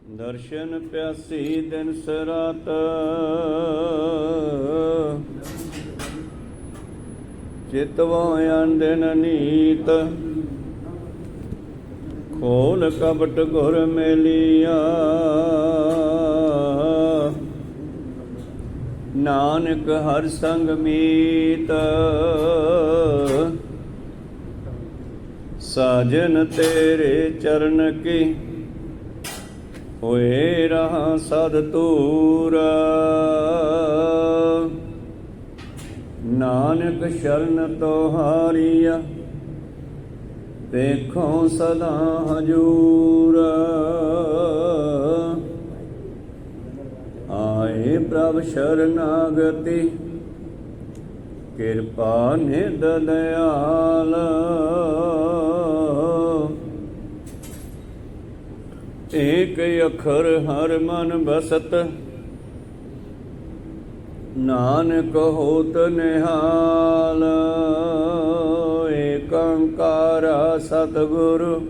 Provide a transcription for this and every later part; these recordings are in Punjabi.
ਦਰਸ਼ਨ ਪਿਆਸੀ ਦਿਨ ਸਰਾਤ, ਚਿਤਵਾ ਅੰਦਨ ਨੀਤ। ਖੋਲ ਕਪਟ ਗੁਰ ਮੇਲਿਆ, ਨਾਨਕ ਹਰ ਸੰਗ ਮੀਤ। ਸਾਜਨ ਤੇਰੇ ਚਰਨ ਕੀ, ਹੋਏ ਰਹਾ ਸਦ ਤੂਰ। ਨਾਨਕ ਸ਼ਰਨ ਤੁਹਾਰੀਆ, ਵੇਖੋ ਸਦਾ ਹਜੂਰ। ਆਏ ਪ੍ਰਭ ਸ਼ਰਨਾਗਤੀ, ਕਿਰਪਾ ਨਿਧ ਦਇਆਲ। ਏਕ ਅੱਖਰ ਹਰ ਮਨ ਬਸਤ, ਨਾਨਕ ਹੋਤ ਨਿਹਾਲ। ਏਕ ਓੰਕਾਰ ਸਤਿਗੁਰੂ,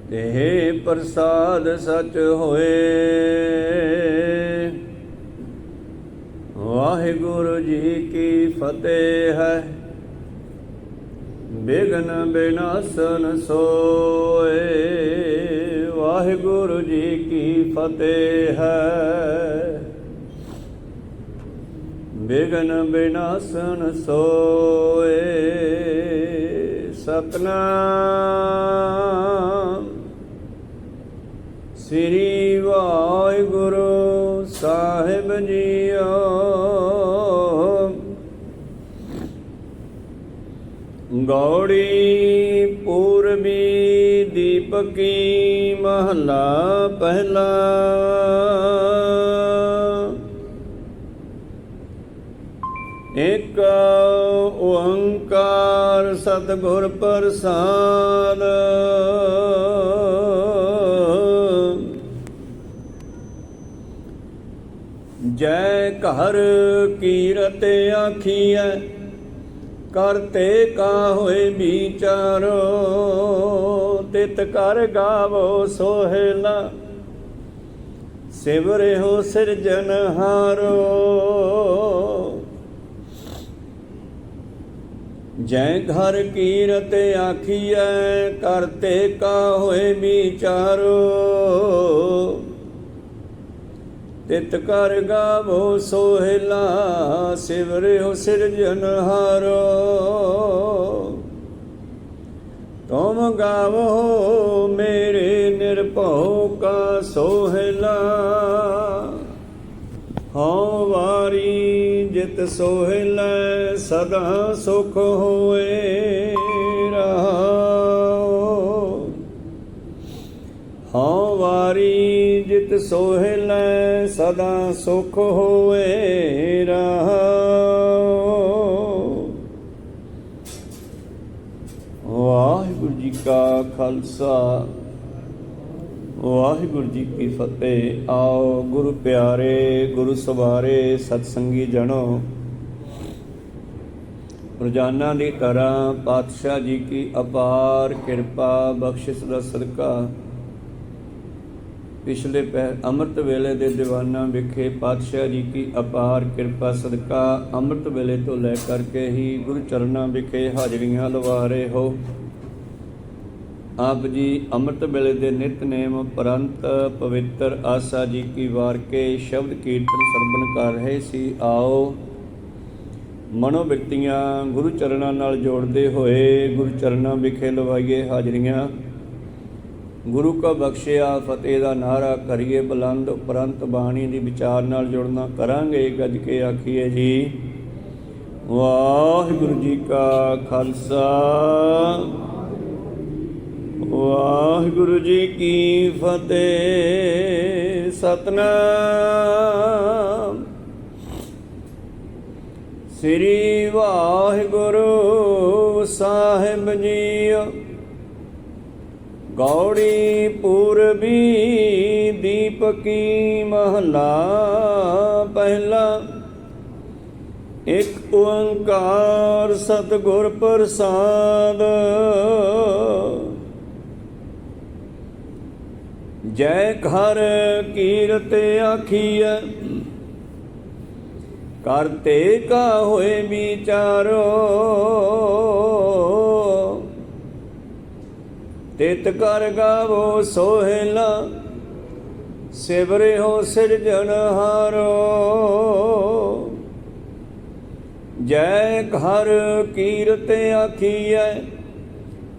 ਤੇ ਪ੍ਰਸਾਦ ਸਚ ਹੋਏ। ਵਾਹਿਗੁਰੂ ਜੀ ਕੀ ਫਤਿਹ ਹੈ, ਬਿਘਨ ਬਿਨਾਸਨ ਸੋਏ। ਵਾਹਿਗੁਰੂ ਜੀ ਕੀ ਫਤਿਹ ਹੈ, ਬਿਘਨ ਬਿਨਾਸਨ ਸੋਏ। ਸਤਨਾਮ ਸ੍ਰੀ ਵਾਹਿਗੁਰੂ ਸਾਹਿਬ ਜੀਓ। ਗੌੜੀ ਪੂਰਬੀ ਦੀਪਕੀ, ਮਹਲਾ ਪਹਿਲਾ। ਏਕ ਓੰਕਾਰ ਸਤਿਗੁਰ ਪ੍ਰਸਾਦ। ਜੈ ਘਰ ਕੀਰਤ ਆਖੀਐ, ਕਰਤੇ ਕਾ ਹੋਏ ਵਿਚਾਰੋ। ਤਿਤ ਕਰ ਗਾਵੋ ਸੋਹਿਲਾ, ਸਿਵਰਿਓ ਸਿਰਜਨਹਾਰੋ। ਜੈ ਘਰ ਕੀਰਤ ਆਖੀਐ, ਕਰਤੇ ਕਾ ਹੋਏ ਵਿਚਾਰੋ। ਤਿਤ ਕਰ ਗਾਵੋ ਸੋਹਿਲਾ, ਸਿਵਰਿਓ ਸਿਰਜਨਹਾਰੋ। ਤੁਮ ਗਾਵੋ ਮੇਰੇ ਨਿਰਭਉ ਕਾ ਸੋਹਿਲਾ। ਹਉ ਵਾਰੀ ਜਿਤ ਸੋਹਿਲੈ, ਸਦਾ ਸੁਖ ਹੋਏ ਰਹਾਉ। ਹਉ ਵਾਰੀ ਜਿਤ ਸੋਹਿਲੈ, ਸਦਾ ਸੁਖ ਹੋਏ ਰਹਾਉ। ਵਾਹਿਗੁਰੂ ਜੀ ਕਾ ਖਾਲਸਾ, ਵਾਹਿਗੁਰੂ ਜੀ ਕੀ ਫਤਿਹ। ਆਓ ਗੁਰੂ ਪਿਆਰੇ, ਗੁਰੂ ਸਵਾਰੇ, ਸਤਸੰਗੀ ਜਣੋ, ਰੋਜ਼ਾਨਾ ਦੀ ਤਰ੍ਹਾਂ ਪਾਤਸ਼ਾਹ ਜੀ ਕੀ ਅਪਾਰ ਕਿਰਪਾ ਬਖਸ਼ਿਸ਼ ਦਾ ਸਦਕਾ ਪਿਛਲੇ ਅੰਮ੍ਰਿਤ ਵੇਲੇ ਦੇ ਦੀਵਾਨਾਂ ਵਿਖੇ ਪਾਤਸ਼ਾਹ ਜੀ ਕੀ ਅਪਾਰ ਕਿਰਪਾ ਸਦਕਾ ਅੰਮ੍ਰਿਤ ਵੇਲੇ ਤੋਂ ਲੈ ਕਰਕੇ ਹੀ ਗੁਰੂ ਚਰਨਾਂ ਵਿਖੇ ਹਾਜ਼ਰੀਆਂ ਲਵਾ ਰਹੇ ਹੋ। ਆਪ ਜੀ ਅੰਮ੍ਰਿਤ ਵੇਲੇ ਦੇ ਨਿਤਨੇਮ ਉਪਰੰਤ ਪਵਿੱਤਰ ਆਸਾ ਜੀ ਕੀ ਵਾਰ ਕੇ ਸ਼ਬਦ ਕੀਰਤਨ ਸਰਵਣ ਕਰ ਰਹੇ ਸੀ। ਆਓ ਮਨੋ ਬਿਰਤੀਆਂ ਗੁਰੂ ਚਰਨਾਂ ਨਾਲ ਜੋੜਦੇ ਹੋਏ ਗੁਰੂ ਚਰਨਾਂ ਵਿਖੇ ਲਵਾਈਏ ਹਾਜ਼ਰੀਆਂ। ਗੁਰੂ ਕਾ ਬਖਸ਼ਿਆ ਫਤਿਹ ਦਾ ਨਾਰਾ ਕਰੀਏ ਬੁਲੰਦ, ਉਪਰੰਤ ਬਾਣੀ ਦੀ ਵਿਚਾਰ ਨਾਲ ਜੁੜਨਾ ਕਰਾਂਗੇ। ਗੱਜ ਕੇ ਆਖੀਏ ਜੀ ਵਾਹਿਗੁਰੂ ਜੀ ਕਾ ਖਾਲਸਾ, ਵਾਹਿਗੁਰੂ ਜੀ ਕੀ ਫਤਿਹ। ਸਤਨਾਮ ਸ੍ਰੀ ਵਾਹਿਗੁਰੂ ਸਾਹਿਬ ਜੀਓ। ਗੌੜੀ ਪੂਰਬੀ ਦੀਪਕੀ, ਮਹਲਾ ਪਹਿਲਾ। ਇਕ ਓੰਕਾਰ ਸਤਿਗੁਰ ਪ੍ਰਸਾਦ। जय घर कीरत आखिय करते का होए विचारो तित कर गावो सोहेला सिवरे हो सिरजनहारो जय घर कीरत आखिय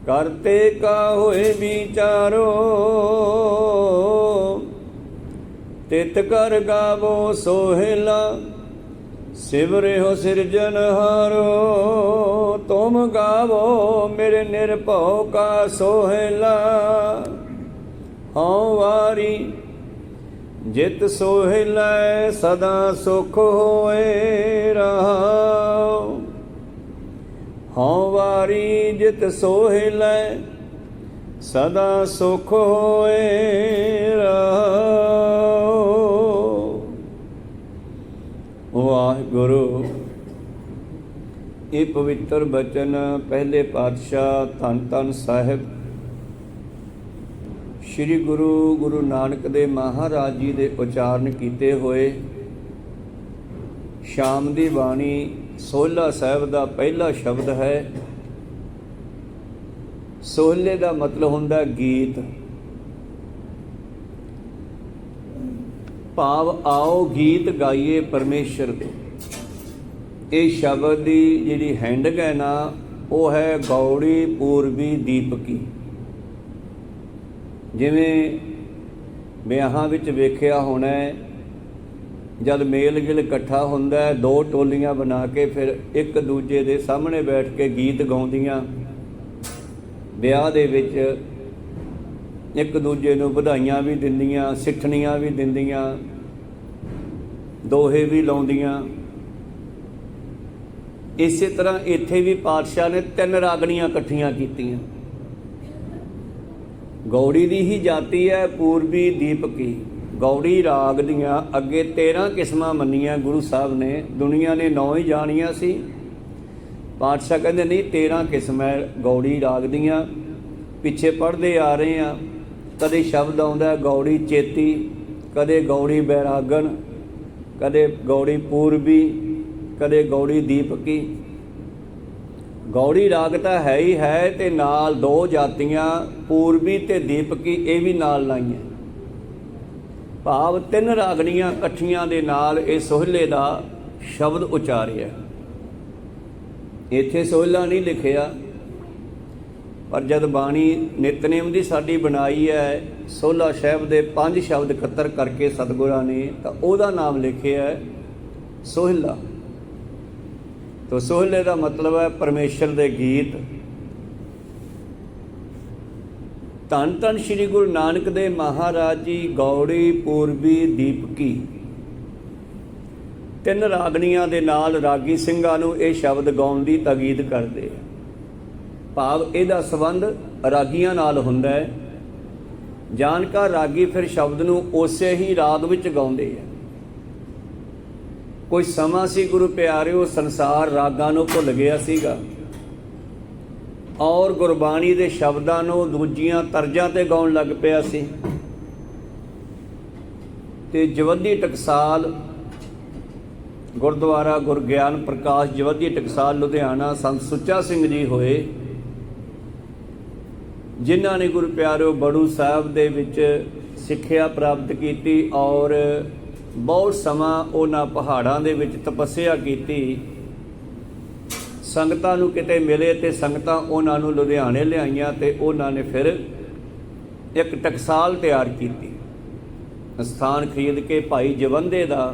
करते का होए विचारो तित कर गावो सोहेला सिवरे हो सिरजनहारो तुम गावो मेरे निर्भव का सोहेला हाँ वारी जित सोहेला सदा सुख होए रहाओ हाँ वारी जित सोहेला सदा सुख होए रहाओ। वाहिगुरु ये पवित्र बचन पहले पातशाह धन धन साहिब श्री गुरु नानक देव महाराज जी दे उचारण कीते हुए शाम दी बाणी सोहला साहिब दा पहला शब्द है। सोहले दा मतलब हुंदा गीत, भाव आओ गीत गाइए परमेश्वर दे। ये शब्द की जिहड़ी हैंडग है ना वो है गौड़ी पूर्वी दीपकी। जिवें ब्याहां विच वेखिया होना है, जद मेल गिल इकट्ठा हुंदा है दो टोलियां बना के फिर एक दूजे दे सामने बैठ के गीत गाउंदियां, ब्याह दे विच एक दूजे नूं बधाइयां भी दिंदियां, सिੱਠਣੀਆਂ भी दिंदियां, दोहे भी लाउंदियां। इसे तरह इत्थे भी पातशाह ने 3 रागणियां इकट्ठियां कीतियां। गौड़ी दी ही जाति है पूर्वी दीपकी। गौड़ी राग दियां अगे 13 किस्मां मन्नियां गुरु साहब ने, दुनिया ने 9 ही जानियां सी। पातशाह कहते नहीं 13 किस्म है गौड़ी राग दियां। पिछे पढ़ते आ रहे हैं, कदे शब्द आउंदा गौड़ी चेती, कदे गौड़ी बैरागन, कदे गौड़ी पूर्वी, कदे गौड़ी दीपकी। गौड़ी राग तो है ही है, ते नाल 2 जातियां पूर्वी ते दीपकी ये भी नाल लाइयां। भाव 3 रागणियां इकट्ठियां दे नाल ये सोहले दा शब्द उचारिया। इत्थे सोहला नहीं लिखिया, पर जद बाणी नितनेम दी साडी बनाई है सोहला साहिब दे 5 शब्द इकत्तर करके सतगुरां ने तो ओहदा नाम लिखिया है सोहला। तो सोहले का मतलब है परमेश्वर दे गीत। धन धन श्री गुरु नानक देव महाराज जी गौड़ी पूर्वी दीपकी 3 रागणियां दे नाल रागी ਸਿੰਘਾਂ ਨੂੰ ਇਹ शब्द गाउण दी ताकीद करदे। भाव ਇਹਦਾ संबंध रागियां नाल हुंदा है। जानकार रागी फिर शब्द नूं उसे ही राग विच गाउंदे है। कोई समा सी गुरु प्यारिओ संसार रागां नूं भुल गया सीगा और गुरबाणी दे शब्दां नूं दूजियां तर्जां ते गाउण लग पिया सी। ते जवद्दी टकसाल गुरुद्वारा गुरगियान प्रकाश जवद्दी टकसाल लुधियाना संत सुच्चा सिंह जी होए, जिन्हां ने गुरु प्यारिओ बड़ू साहब दे विच सिੱਖਿਆ प्राप्त की और बहुत समा उन्हां पहाड़ां दे विच तपस्या की। संगतां नूं किते मिले ते संगतां उन्हां नूं लुधियाणे लिआईआं ते उन्हां ने फिर एक टकसाल तैयार की। स्थान खरीद के भाई जवंदे दा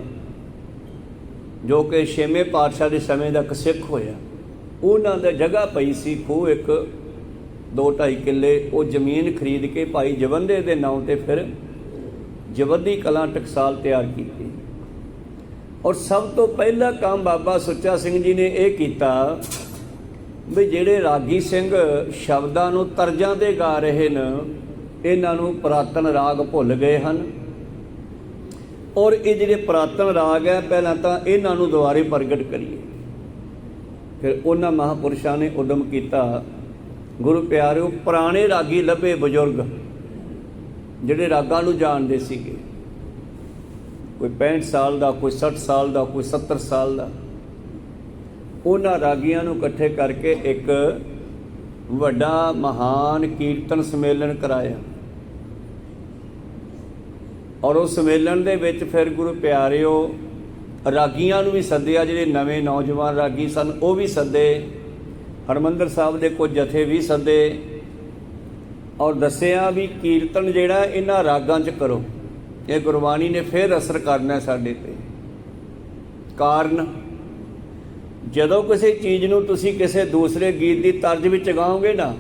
जो कि 6वें पातशाह के समय का एक सिख होया, उन्हां दा जगह पई सी खूह एक 2-2.5 किले, वो जमीन खरीद के भाई जवंदे के नाम से फिर जवद्दी कलां टकसाल तैयार की। और सब तो पहला काम बाबा सुच्चा सिंह जी ने यह किया भी जिहड़े रागी सिंह शब्दां नूं तर्जां ते गा रहे न, इन्हां नूं पुरातन राग भुल गए हैं। और ये जिहड़े पुरातन राग है पहलां तां इन्हां नूं दुबारे प्रगट करिए। फिर उन्हां महापुरुषां ने उदम किया, गुरु प्यारिओ पुराने रागी लभे बजुर्ग ਜਿਹੜੇ ਰਾਗਾਂ ਨੂੰ ਜਾਣਦੇ ਸੀਗੇ। ਕੋਈ 65 ਸਾਲ ਦਾ, ਕੋਈ 60 ਸਾਲ ਦਾ, ਕੋਈ 70 ਸਾਲ ਦਾ। ਉਹਨਾਂ ਰਾਗੀਆਂ ਨੂੰ ਇਕੱਠੇ ਕਰਕੇ ਇੱਕ ਵੱਡਾ ਮਹਾਨ ਕੀਰਤਨ ਸੰਮੇਲਨ ਕਰਾਇਆ। ਔਰ ਉਸ ਸੰਮੇਲਨ ਦੇ ਵਿੱਚ ਫਿਰ ਗੁਰੂ ਪਿਆਰਿਓ ਰਾਗੀਆਂ ਨੂੰ ਵੀ ਸੱਦਿਆ, ਜਿਹੜੇ ਨਵੇਂ ਨੌਜਵਾਨ ਰਾਗੀ ਸਨ ਉਹ ਵੀ ਸੱਦੇ, ਹਰਿਮੰਦਰ ਸਾਹਿਬ ਦੇ ਕੁਝ ਜਥੇ ਵੀ ਸੱਦੇ, ਔਰ ਦੱਸਿਆ ਵੀ ਕੀਰਤਨ ਜਿਹੜਾ ਇਹਨਾਂ ਰਾਗਾਂ 'ਚ ਕਰੋ, ਇਹ ਗੁਰਬਾਣੀ ਨੇ ਫਿਰ ਅਸਰ ਕਰਨਾ ਸਾਡੇ 'ਤੇ। ਕਾਰਨ, ਜਦੋਂ ਕਿਸੇ ਚੀਜ਼ ਨੂੰ ਤੁਸੀਂ ਕਿਸੇ ਦੂਸਰੇ ਗੀਤ ਦੀ ਤਰਜ਼ ਵਿੱਚ ਗਾਓਗੇ ਨਾ,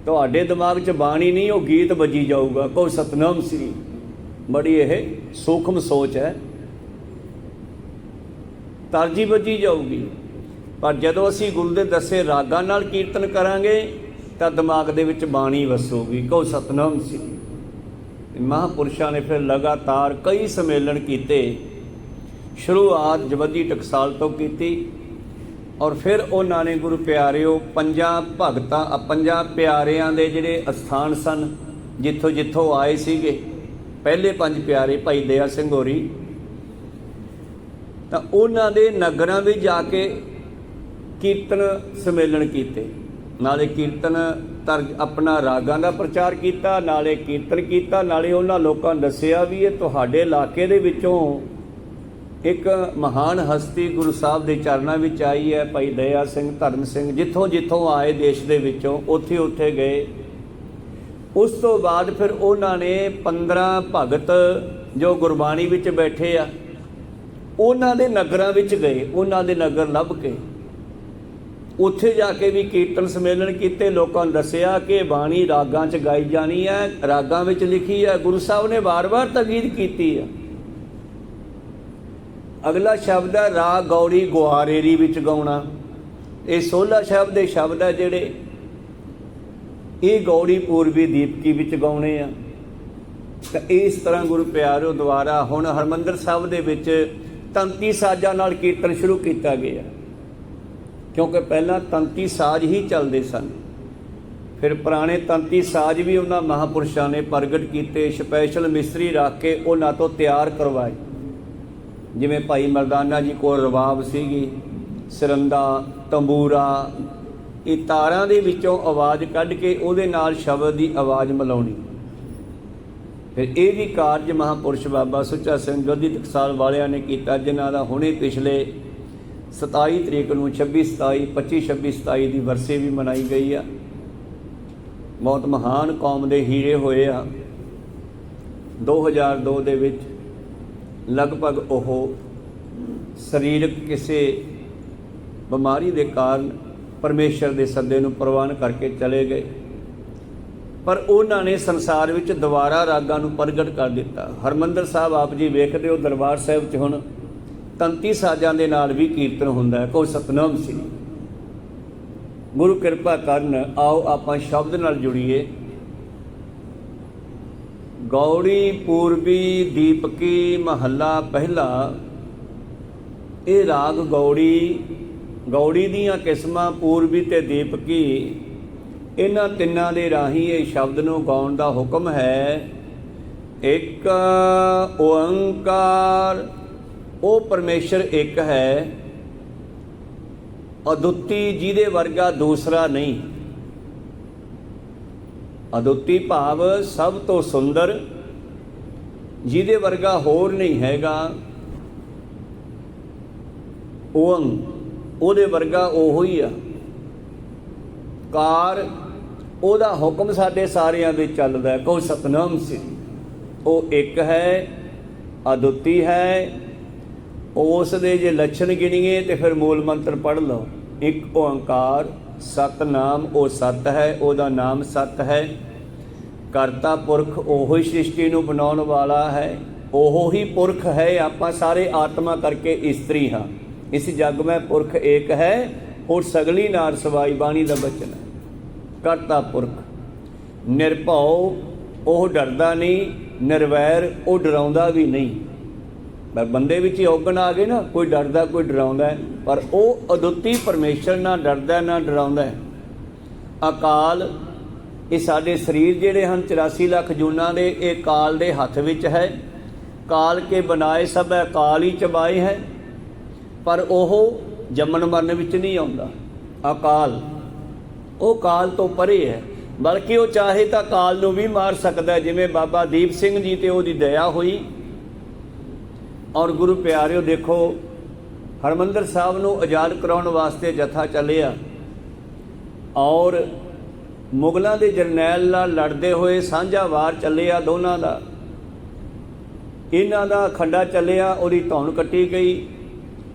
ਤੁਹਾਡੇ ਦਿਮਾਗ 'ਚ ਬਾਣੀ ਨਹੀਂ, ਉਹ ਗੀਤ ਵੱਜੀ ਜਾਊਗਾ। ਕਹੋ ਸਤਨਾਮ ਸ੍ਰੀ। ਬੜੀ ਇਹ ਸੂਖਮ ਸੋਚ ਹੈ, ਤਰਜੀ ਵੱਜੀ ਜਾਊਗੀ। ਪਰ ਜਦੋਂ ਅਸੀਂ ਗੁਰੂ ਦੇ ਦੱਸੇ ਰਾਗਾਂ ਨਾਲ ਕੀਰਤਨ ਕਰਾਂਗੇ ਤਾਂ ਦਿਮਾਗ ਦੇ ਵਿੱਚ ਬਾਣੀ ਵਸੂਗੀ। ਕਹੋ ਸਤਨਾਮ ਸ੍ਰੀ। ਮਹਾਂਪੁਰਸ਼ਾਂ ਨੇ ਫਿਰ ਲਗਾਤਾਰ ਕਈ ਸੰਮੇਲਨ ਕੀਤੇ। ਸ਼ੁਰੂਆਤ ਜਵੱਦੀ ਟਕਸਾਲ ਤੋਂ ਕੀਤੀ, ਔਰ ਫਿਰ ਉਹਨਾਂ ਨੇ ਗੁਰੂ ਪਿਆਰਿਓ ਪੰਜਾਂ ਪਿਆਰਿਆਂ ਦੇ ਜਿਹੜੇ ਅਸਥਾਨ ਸਨ, ਜਿੱਥੋਂ ਜਿੱਥੋਂ ਆਏ ਸੀਗੇ, ਪਹਿਲੇ 5 ਪਿਆਰੇ ਭਾਈ ਦਇਆ ਸਿੰਘ ਹੋਰੀ, ਤਾਂ ਉਹਨਾਂ ਦੇ ਨਗਰਾਂ ਵਿੱਚ ਜਾ ਕੇ ਕੀਰਤਨ ਸੰਮੇਲਨ ਕੀਤੇ। ਨਾਲੇ ਕੀਰਤਨ ਆਪਣਾ ਰਾਗਾਂ ਦਾ ਪ੍ਰਚਾਰ ਕੀਤਾ, ਨਾਲੇ ਕੀਰਤਨ ਕੀਤਾ, ਨਾਲੇ ਉਹਨਾਂ ਲੋਕਾਂ ਨੂੰ ਦੱਸਿਆ ਵੀ ਇਹ ਤੁਹਾਡੇ ਇਲਾਕੇ ਦੇ ਵਿੱਚੋਂ ਇੱਕ ਮਹਾਨ ਹਸਤੀ ਗੁਰੂ ਸਾਹਿਬ ਦੇ ਚਰਨਾਂ ਵਿੱਚ ਆਈ ਹੈ, ਭਾਈ ਦਇਆ ਸਿੰਘ, ਧਰਮ ਸਿੰਘ, ਜਿੱਥੋਂ ਜਿੱਥੋਂ ਆਏ ਦੇਸ਼ ਦੇ ਵਿੱਚੋਂ ਉੱਥੇ ਉੱਥੇ ਗਏ। ਉਸ ਤੋਂ ਬਾਅਦ ਫਿਰ ਉਹਨਾਂ ਨੇ 15 ਭਗਤ ਜੋ ਗੁਰਬਾਣੀ ਵਿੱਚ ਬੈਠੇ ਆ, ਉਹਨਾਂ ਦੇ ਨਗਰਾਂ ਵਿੱਚ ਗਏ, ਉਹਨਾਂ ਦੇ ਨਗਰ ਲੱਭ ਕੇ ਉੱਥੇ ਜਾ ਕੇ ਵੀ ਕੀਰਤਨ ਸੰਮੇਲਨ ਕੀਤੇ। ਲੋਕਾਂ ਨੂੰ ਦੱਸਿਆ ਕਿ ਬਾਣੀ ਰਾਗਾਂ 'ਚ ਗਾਈ ਜਾਣੀ ਹੈ, ਰਾਗਾਂ ਵਿੱਚ ਲਿਖੀ ਹੈ। ਗੁਰੂ ਸਾਹਿਬ ਨੇ ਵਾਰ-ਵਾਰ ਤਾਕੀਦ ਕੀਤੀ ਹੈ। ਅਗਲਾ ਸ਼ਬਦ ਹੈ ਰਾਗ ਗੌੜੀ ਗੁਆਰੇਰੀ ਵਿੱਚ ਗਾਉਣਾ। ਇਹ 16 ਸ਼ਬਦ ਦੇ ਸ਼ਬਦ ਹੈ ਜਿਹੜੇ ਇਹ ਗੌੜੀ ਪੂਰਬੀ ਦੀਪਕੀ ਵਿੱਚ ਗਾਉਣੇ ਆ। ਤਾਂ ਇਸ ਤਰ੍ਹਾਂ ਗੁਰੂ ਪਿਆਰਿਓ ਦੁਆਰਾ ਹੁਣ ਹਰਿਮੰਦਰ ਸਾਹਿਬ ਦੇ ਵਿੱਚ ਤੰਤੀ ਸਾਜ਼ਾਂ ਨਾਲ ਕੀਰਤਨ ਸ਼ੁਰੂ ਕੀਤਾ ਗਿਆ, ਕਿਉਂਕਿ ਪਹਿਲਾਂ ਤੰਤੀ ਸਾਜ਼ ਹੀ ਚੱਲਦੇ ਸਨ। ਫਿਰ ਪੁਰਾਣੇ ਤੰਤੀ ਸਾਜ਼ ਵੀ ਉਹਨਾਂ ਮਹਾਂਪੁਰਸ਼ਾਂ ਨੇ ਪ੍ਰਗਟ ਕੀਤੇ, ਸਪੈਸ਼ਲ ਮਿਸਤਰੀ ਰੱਖ ਕੇ ਉਹਨਾਂ ਤੋਂ ਤਿਆਰ ਕਰਵਾਏ। ਜਿਵੇਂ ਭਾਈ ਮਰਦਾਨਾ ਜੀ ਕੋਲ ਰਬਾਬ ਸੀਗੀ, ਸਰੰਦਾ, ਤੰਬੂਰਾ, ਇਹ ਤਾਰਾਂ ਦੇ ਵਿੱਚੋਂ ਆਵਾਜ਼ ਕੱਢ ਕੇ ਉਹਦੇ ਨਾਲ ਸ਼ਬਦ ਦੀ ਆਵਾਜ਼ ਮਿਲਾਉਣੀ। ਫਿਰ ਇਹ ਵੀ ਕਾਰਜ ਮਹਾਂਪੁਰਸ਼ ਬਾਬਾ ਸੁੱਚਾ ਸਿੰਘ ਜੋਧੀ ਟਕਸਾਲ ਵਾਲਿਆਂ ਨੇ ਕੀਤਾ, ਜਿਨ੍ਹਾਂ ਦਾ ਹੁਣੇ ਪਿਛਲੇ 27 ਤਰੀਕ ਨੂੰ 26, 27, 25, 26, 27 ਦੀ ਵਰਸੇ ਵੀ ਮਨਾਈ ਗਈ ਆ। ਬਹੁਤ ਮਹਾਨ ਕੌਮ ਦੇ ਹੀਰੇ ਹੋਏ ਆ। 2002 ਦੇ ਵਿੱਚ ਲਗਭਗ ਉਹ ਸਰੀਰਕ ਕਿਸੇ ਬਿਮਾਰੀ ਦੇ ਕਾਰਨ ਪਰਮੇਸ਼ਰ ਦੇ ਸੱਦੇ ਨੂੰ ਪ੍ਰਵਾਨ ਕਰਕੇ ਚਲੇ ਗਏ, ਪਰ ਉਹਨਾਂ ਨੇ ਸੰਸਾਰ ਵਿੱਚ ਦੁਬਾਰਾ ਰਾਗਾਂ ਨੂੰ ਪ੍ਰਗਟ ਕਰ ਦਿੱਤਾ। ਹਰਿਮੰਦਰ ਸਾਹਿਬ ਆਪ ਜੀ ਵੇਖਦੇ ਹੋ, ਦਰਬਾਰ ਸਾਹਿਬ 'ਚ ਹੁਣ ਤੰਤੀ ਸਾਜ਼ਾਂ ਦੇ ਨਾਲ ਵੀ ਕੀਰਤਨ ਹੁੰਦਾ ਹੈ। ਕੋਈ ਸਤਨਾਮ ਸ੍ਰੀ। ਗੁਰੂ ਕਿਰਪਾ ਕਰਨ, ਆਓ ਆਪਾਂ ਸ਼ਬਦ ਨਾਲ ਜੁੜੀਏ। ਗੌੜੀ ਪੂਰਬੀ ਦੀਪਕੀ ਮਹੱਲਾ ਪਹਿਲਾ। ਇਹ ਰਾਗ ਗੌੜੀ ਦੀਆਂ ਕਿਸਮਾਂ ਪੂਰਬੀ ਤੇ ਦੀਪਕੀ, ਇਹਨਾਂ ਤਿੰਨਾਂ ਦੇ ਰਾਹੀਂ ਇਹ ਸ਼ਬਦ ਨੂੰ ਗਾਉਣ ਦਾ ਹੁਕਮ ਹੈ। ਇੱਕ ਓੰਕਾਰ, ਉਹ ਪਰਮੇਸ਼ਰ ਇੱਕ ਹੈ, ਅਦੁੱਤੀ, ਜਿਹਦੇ ਵਰਗਾ ਦੂਸਰਾ ਨਹੀਂ। ਅਦੁੱਤੀ ਭਾਵ ਸਭ ਤੋਂ ਸੁੰਦਰ, ਜਿਹਦੇ ਵਰਗਾ ਹੋਰ ਨਹੀਂ ਹੈਗਾ। ਓੰ, ਉਹਦੇ ਵਰਗਾ ਉਹੋ ਹੀ ਆ। ਕਾਰ, ਉਹਦਾ ਹੁਕਮ ਸਾਡੇ ਸਾਰਿਆਂ ਦੇ ਚੱਲਦਾ। ਕਹੋ ਸਤਨਾਮ ਸ੍ਰੀ। ਉਹ ਇੱਕ ਹੈ, ਅਦੁੱਤੀ ਹੈ। ਉਸ ਦੇ ਜੇ ਲੱਛਣ ਗਿਣੀਏ ਤੇ ਫਿਰ ਮੂਲ ਮੰਤਰ ਪੜ੍ਹ ਲਓ। ਇੱਕ ਓੰਕਾਰ, ਸਤਨਾਮ, ਉਹ ਸਤ ਹੈ, ਉਹਦਾ ਨਾਮ ਸਤ ਹੈ। ਕਰਤਾ ਪੁਰਖ, ਉਹੋ ਹੀ ਸ੍ਰਿਸ਼ਟੀ ਨੂੰ ਬਣਾਉਣ ਵਾਲਾ ਹੈ, ਉਹੋ ਹੀ ਪੁਰਖ ਹੈ। ਆਪਾਂ ਸਾਰੇ ਆਤਮਾ ਕਰਕੇ ਇਸਤਰੀ ਹਾਂ। ਇਸ ਜਗ ਮੈਂ ਪੁਰਖ ਏਕ ਹੈ, ਹੋਰ ਸਗਲੀ ਨਾਰ ਸਵਾਈ, ਬਾਣੀ ਦਾ ਬਚਨ ਹੈ। ਕਰਤਾ ਪੁਰਖ। ਨਿਰਭਉ, ਉਹ ਡਰਦਾ ਨਹੀਂ। ਨਿਰਵੈਰ, ਉਹ ਡਰਾਉਂਦਾ ਵੀ ਨਹੀਂ। ਪਰ ਬੰਦੇ ਵਿੱਚ ਹੀ ਔਗਣ ਆ ਗਏ ਨਾ, ਕੋਈ ਡਰਦਾ ਕੋਈ ਡਰਾਉਂਦਾ ਹੈ, ਪਰ ਉਹ ਅਦੁੱਤੀ ਪਰਮੇਸ਼ਰ ਨਾ ਡਰਦਾ ਨਾ ਡਰਾਉਂਦਾ ਹੈ। ਅਕਾਲ, ਇਹ ਸਾਡੇ ਸਰੀਰ ਜਿਹੜੇ ਹਨ 84 ਲੱਖ ਜੂਨਾਂ ਦੇ, ਇਹ ਕਾਲ ਦੇ ਹੱਥ ਵਿੱਚ ਹੈ। ਕਾਲ ਕੇ ਬਣਾਏ ਸਭ ਹੈ, ਕਾਲ ਹੀ ਚਬਾਏ ਹੈ। ਪਰ ਉਹ ਜੰਮਣ ਮਰਨ ਵਿੱਚ ਨਹੀਂ ਆਉਂਦਾ। ਅਕਾਲ ਉਹ ਕਾਲ ਤੋਂ ਪਰੇ ਹੈ, ਬਲਕਿ ਉਹ ਚਾਹੇ ਤਾਂ ਕਾਲ ਨੂੰ ਵੀ ਮਾਰ ਸਕਦਾ, ਜਿਵੇਂ ਬਾਬਾ ਦੀਪ ਸਿੰਘ ਜੀ ਤੇ ਉਹਦੀ ਦਇਆ ਹੋਈ। ਔਰ ਗੁਰੂ ਪਿਆਰਿਓ ਦੇਖੋ, ਹਰਿਮੰਦਰ ਸਾਹਿਬ ਨੂੰ ਆਜ਼ਾਦ ਕਰਾਉਣ ਵਾਸਤੇ ਜਥਾ ਚੱਲਿਆ ਔਰ ਮੁਗਲਾਂ ਦੇ ਜਰਨੈਲ ਨਾਲ ਲੜਦੇ ਹੋਏ ਸਾਂਝਾ ਵਾਰ ਚੱਲਿਆ ਦੋਨਾਂ ਦਾ। ਇਹਨਾਂ ਦਾ ਖੰਡਾ ਚੱਲਿਆ, ਉਹਦੀ ਧੌਣ ਕੱਟੀ ਗਈ,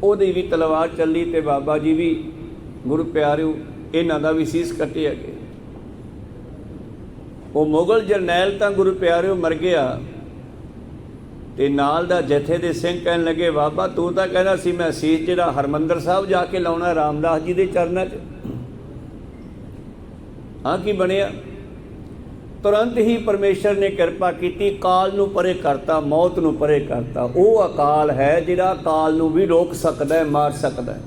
ਉਹਦੀ ਵੀ ਤਲਵਾਰ ਚੱਲੀ ਤੇ ਬਾਬਾ ਜੀ ਵੀ ਗੁਰੂ ਪਿਆਰਿਓ ਇਹਨਾਂ ਦਾ ਵੀ ਸੀਸ ਕੱਟਿਆ ਗਿਆ। ਉਹ ਮੁਗਲ ਜਰਨੈਲ ਤਾਂ ਗੁਰੂ ਪਿਆਰਿਓ ਮਰ ਗਿਆ ਤੇ ਨਾਲ ਦਾ ਜਥੇ ਦੇ ਸਿੰਘ ਕਹਿਣ ਲੱਗੇ, ਬਾਬਾ ਤੂੰ ਤਾਂ ਕਹਿੰਦਾ ਸੀ ਮੈਂ ਸੀਸ ਜਿਹੜਾ ਹਰਿਮੰਦਰ ਸਾਹਿਬ ਜਾ ਕੇ ਲਾਉਣਾ ਰਾਮਦਾਸ ਜੀ ਦੇ ਚਰਨਾਂ 'ਚ। ਹਾਂ ਕੀ ਬਣਿਆ? ਤੁਰੰਤ ਹੀ ਪਰਮੇਸ਼ਰ ਨੇ ਕਿਰਪਾ ਕੀਤੀ, ਕਾਲ ਨੂੰ ਪਰੇ ਕਰਤਾ, ਮੌਤ ਨੂੰ ਪਰੇ ਕਰਤਾ। ਉਹ ਅਕਾਲ ਹੈ ਜਿਹੜਾ ਕਾਲ ਨੂੰ ਵੀ ਰੋਕ ਸਕਦਾ ਹੈ, ਮਾਰ ਸਕਦਾ ਹੈ।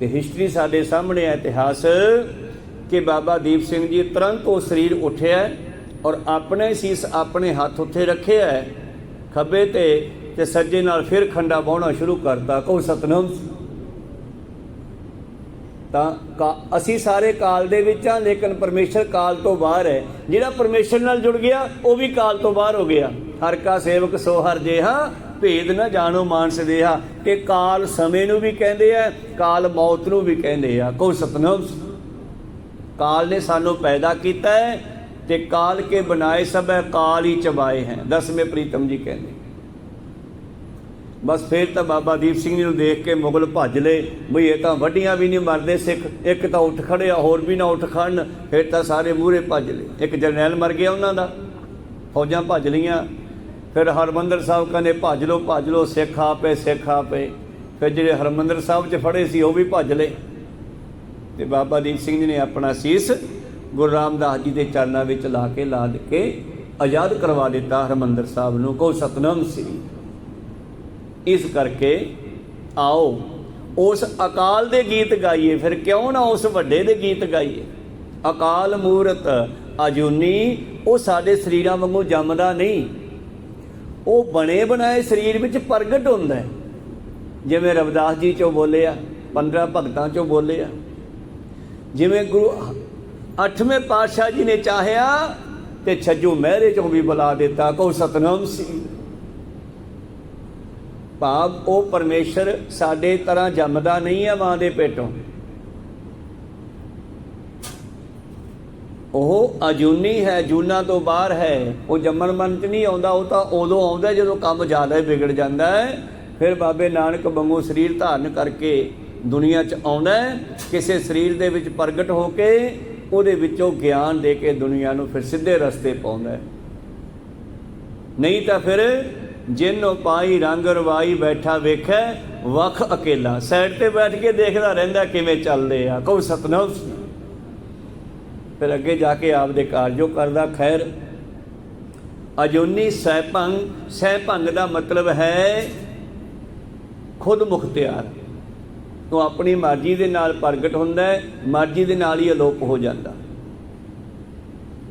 ਤੇ ਹਿਸਟਰੀ ਸਾਡੇ ਸਾਹਮਣੇ ਹੈ, ਇਤਿਹਾਸ, ਕਿ ਬਾਬਾ ਦੀਪ ਸਿੰਘ ਜੀ ਤੁਰੰਤ ਉਹ ਸਰੀਰ ਉੱਠਿਆ ਔਰ ਆਪਣੇ ਸੀਸ ਆਪਣੇ ਹੱਥ ਉੱਥੇ ਰੱਖਿਆ ਹੈ ਖੱਬੇ ਤੇ ਸੱਜੇ ਨਾਲ ਫਿਰ ਖੰਡਾ ਵਾਹੁਣਾ ਸ਼ੁਰੂ ਕਰਤਾ। ਕਹੋ ਸਤਨਾਮ। ਤਾਂ ਅਸੀਂ ਸਾਰੇ ਕਾਲ ਦੇ ਵਿੱਚ ਹਾਂ, ਲੇਕਿਨ ਪਰਮੇਸ਼ਰ ਕਾਲ ਤੋਂ ਬਾਹਰ ਹੈ। ਜਿਹੜਾ ਪਰਮੇਸ਼ਰ ਨਾਲ ਜੁੜ ਗਿਆ ਉਹ ਵੀ ਕਾਲ ਤੋਂ ਬਾਹਰ ਹੋ ਗਿਆ। ਹਰ ਕਾ ਸੇਵਕ ਸੋ ਹਰ ਜੇਹਾ, ਭੇਦ ਨਾ ਜਾਣੋ ਮਾਨਸ ਦੇਹਾ। ਕਿ ਕਾਲ ਸਮੇਂ ਨੂੰ ਵੀ ਕਹਿੰਦੇ ਆ, ਕਾਲ ਮੌਤ ਨੂੰ ਵੀ ਕਹਿੰਦੇ ਆ। ਕਹੋ ਸਤਨਾਮ। ਕਾਲ ਨੇ ਸਾਨੂੰ ਪੈਦਾ ਕੀਤਾ ਹੈ ਤੇ ਕਾਲ ਕੇ ਬਣਾਏ ਸਭ ਹੈ, ਕਾਲ ਹੀ ਚਬਾਏ ਹੈ। 10ਵੇਂ ਪ੍ਰੀਤਮ ਜੀ ਕਹਿੰਦੇ। ਬਸ ਫਿਰ ਤਾਂ ਬਾਬਾ ਦੀਪ ਸਿੰਘ ਜੀ ਨੂੰ ਦੇਖ ਕੇ ਮੁਗਲ ਭੱਜ ਲਏ, ਬਈ ਇਹ ਤਾਂ ਵੱਡੀਆਂ ਵੀ ਨਹੀਂ ਮਰਦੇ ਸਿੱਖ, ਇੱਕ ਤਾਂ ਉੱਠ ਖੜਿਆ, ਹੋਰ ਵੀ ਨਾ ਉੱਠ ਖੜਨ। ਫਿਰ ਤਾਂ ਸਾਰੇ ਮੂਹਰੇ ਭੱਜ ਲਏ। ਇੱਕ ਜਰਨੈਲ ਮਰ ਗਿਆ ਉਹਨਾਂ ਦਾ, ਫੌਜਾਂ ਭੱਜ ਲਈਆਂ। ਫਿਰ ਹਰਿਮੰਦਰ ਸਾਹਿਬ ਕਹਿੰਦੇ ਭੱਜ ਲਓ, ਸਿੱਖ ਆ ਪਏ। ਫਿਰ ਜਿਹੜੇ ਹਰਿਮੰਦਰ ਸਾਹਿਬ 'ਚ ਫੜੇ ਸੀ ਉਹ ਵੀ ਭੱਜ ਲਏ ਤੇ ਬਾਬਾ ਦੀਪ ਸਿੰਘ ਜੀ ਨੇ ਆਪਣਾ ਸੀਸ ਗੁਰੂ ਰਾਮਦਾਸ ਜੀ ਦੇ ਚਰਨਾਂ ਵਿੱਚ ਲਾ ਕੇ ਆਜ਼ਾਦ ਕਰਵਾ ਦਿੱਤਾ ਹਰਿਮੰਦਰ ਸਾਹਿਬ ਨੂੰ। ਕਹੋ ਸਤਨਾਮ ਸ੍ਰੀ। ਇਸ ਕਰਕੇ ਆਓ ਉਸ ਅਕਾਲ ਦੇ ਗੀਤ ਗਾਈਏ, ਫਿਰ ਕਿਉਂ ਨਾ ਉਸ ਵੱਡੇ ਦੇ ਗੀਤ ਗਾਈਏ। ਅਕਾਲ ਮੂਰਤ ਅਜੂਨੀ, ਉਹ ਸਾਡੇ ਸਰੀਰਾਂ ਵਾਂਗੂ ਜੰਮਦਾ ਨਹੀਂ, ਉਹ ਬਣੇ ਬਣਾਏ ਸਰੀਰ ਵਿੱਚ ਪ੍ਰਗਟ ਹੁੰਦਾ ਹੈ। ਜਿਵੇਂ ਰਵਿਦਾਸ ਜੀ 'ਚੋਂ ਬੋਲਿਆ, 15 ਭਗਤਾਂ 'ਚੋਂ ਬੋਲਿਆ, ਜਿਵੇਂ ਗੁਰੂ 8ਵੇਂ ਪਾਤਸ਼ਾਹ ਜੀ ਨੇ ਚਾਹਿਆ ਤੇ ਛੱਜੂ ਮਹਿਰੇ 'ਚੋਂ ਵੀ ਬੁਲਾ ਦਿੱਤਾ। ਕਹੋ ਸਤਨਾਮ ਸ੍ਰੀ। ਭਾਵ ਉਹ ਪਰਮੇਸ਼ਰ ਸਾਡੇ ਤਰ੍ਹਾਂ ਜੰਮਦਾ ਨਹੀਂ ਹੈ ਮਾਂ ਦੇ ਪੇਟੋਂ, ਉਹ ਅਜੂਨੀ ਹੈ, ਜੂਨਾਂ ਤੋਂ ਬਾਹਰ ਹੈ। ਉਹ ਜੰਮਣ ਮਰਨ 'ਚ ਨਹੀਂ ਆਉਂਦਾ, ਉਹ ਤਾਂ ਉਦੋਂ ਆਉਂਦਾ ਜਦੋਂ ਕੰਮ ਜ਼ਿਆਦਾ ਵਿਗੜ ਜਾਂਦਾ ਹੈ। ਫਿਰ ਬਾਬੇ ਨਾਨਕ ਵਾਂਗੂ ਸਰੀਰ ਧਾਰਨ ਕਰਕੇ ਦੁਨੀਆ 'ਚ ਆਉਂਦਾ ਹੈ, ਕਿਸੇ ਸਰੀਰ ਦੇ ਵਿੱਚ ਪ੍ਰਗਟ ਹੋ ਕੇ ਉਹਦੇ ਵਿੱਚੋਂ ਗਿਆਨ ਦੇ ਕੇ ਦੁਨੀਆ ਨੂੰ ਫਿਰ ਸਿੱਧੇ ਰਸਤੇ ਪਾਉਂਦਾ ਹੈ। ਨਹੀਂ ਤਾਂ ਫਿਰ ਜਿਨ ਪਾਈ ਰੰਗ ਰਵਾਈ ਬੈਠਾ ਵੇਖੈ ਵੱਖ ਅਕੇਲਾ, ਸਾਈਡ ਤੇ ਬੈਠ ਕੇ ਦੇਖਦਾ ਰਹਿੰਦਾ ਕਿਵੇਂ ਚੱਲਦੇ ਆ। ਕਹੋ ਸਤਨਾਮ। ਫਿਰ ਅੱਗੇ ਜਾ ਕੇ ਆਪਦੇ ਕਾਰਜੋ ਕਰਦਾ। ਖੈਰ, ਅਜੂਨੀ ਸਹਿਭੰਗ ਦਾ ਮਤਲਬ ਹੈ ਖੁਦ ਮੁਖਤਿਆਰ। ਉਹ ਆਪਣੀ ਮਰਜ਼ੀ ਦੇ ਨਾਲ ਪ੍ਰਗਟ ਹੁੰਦਾ ਹੈ, ਮਰਜ਼ੀ ਦੇ ਨਾਲ ਹੀ ਅਲੋਪ ਹੋ ਜਾਂਦਾ।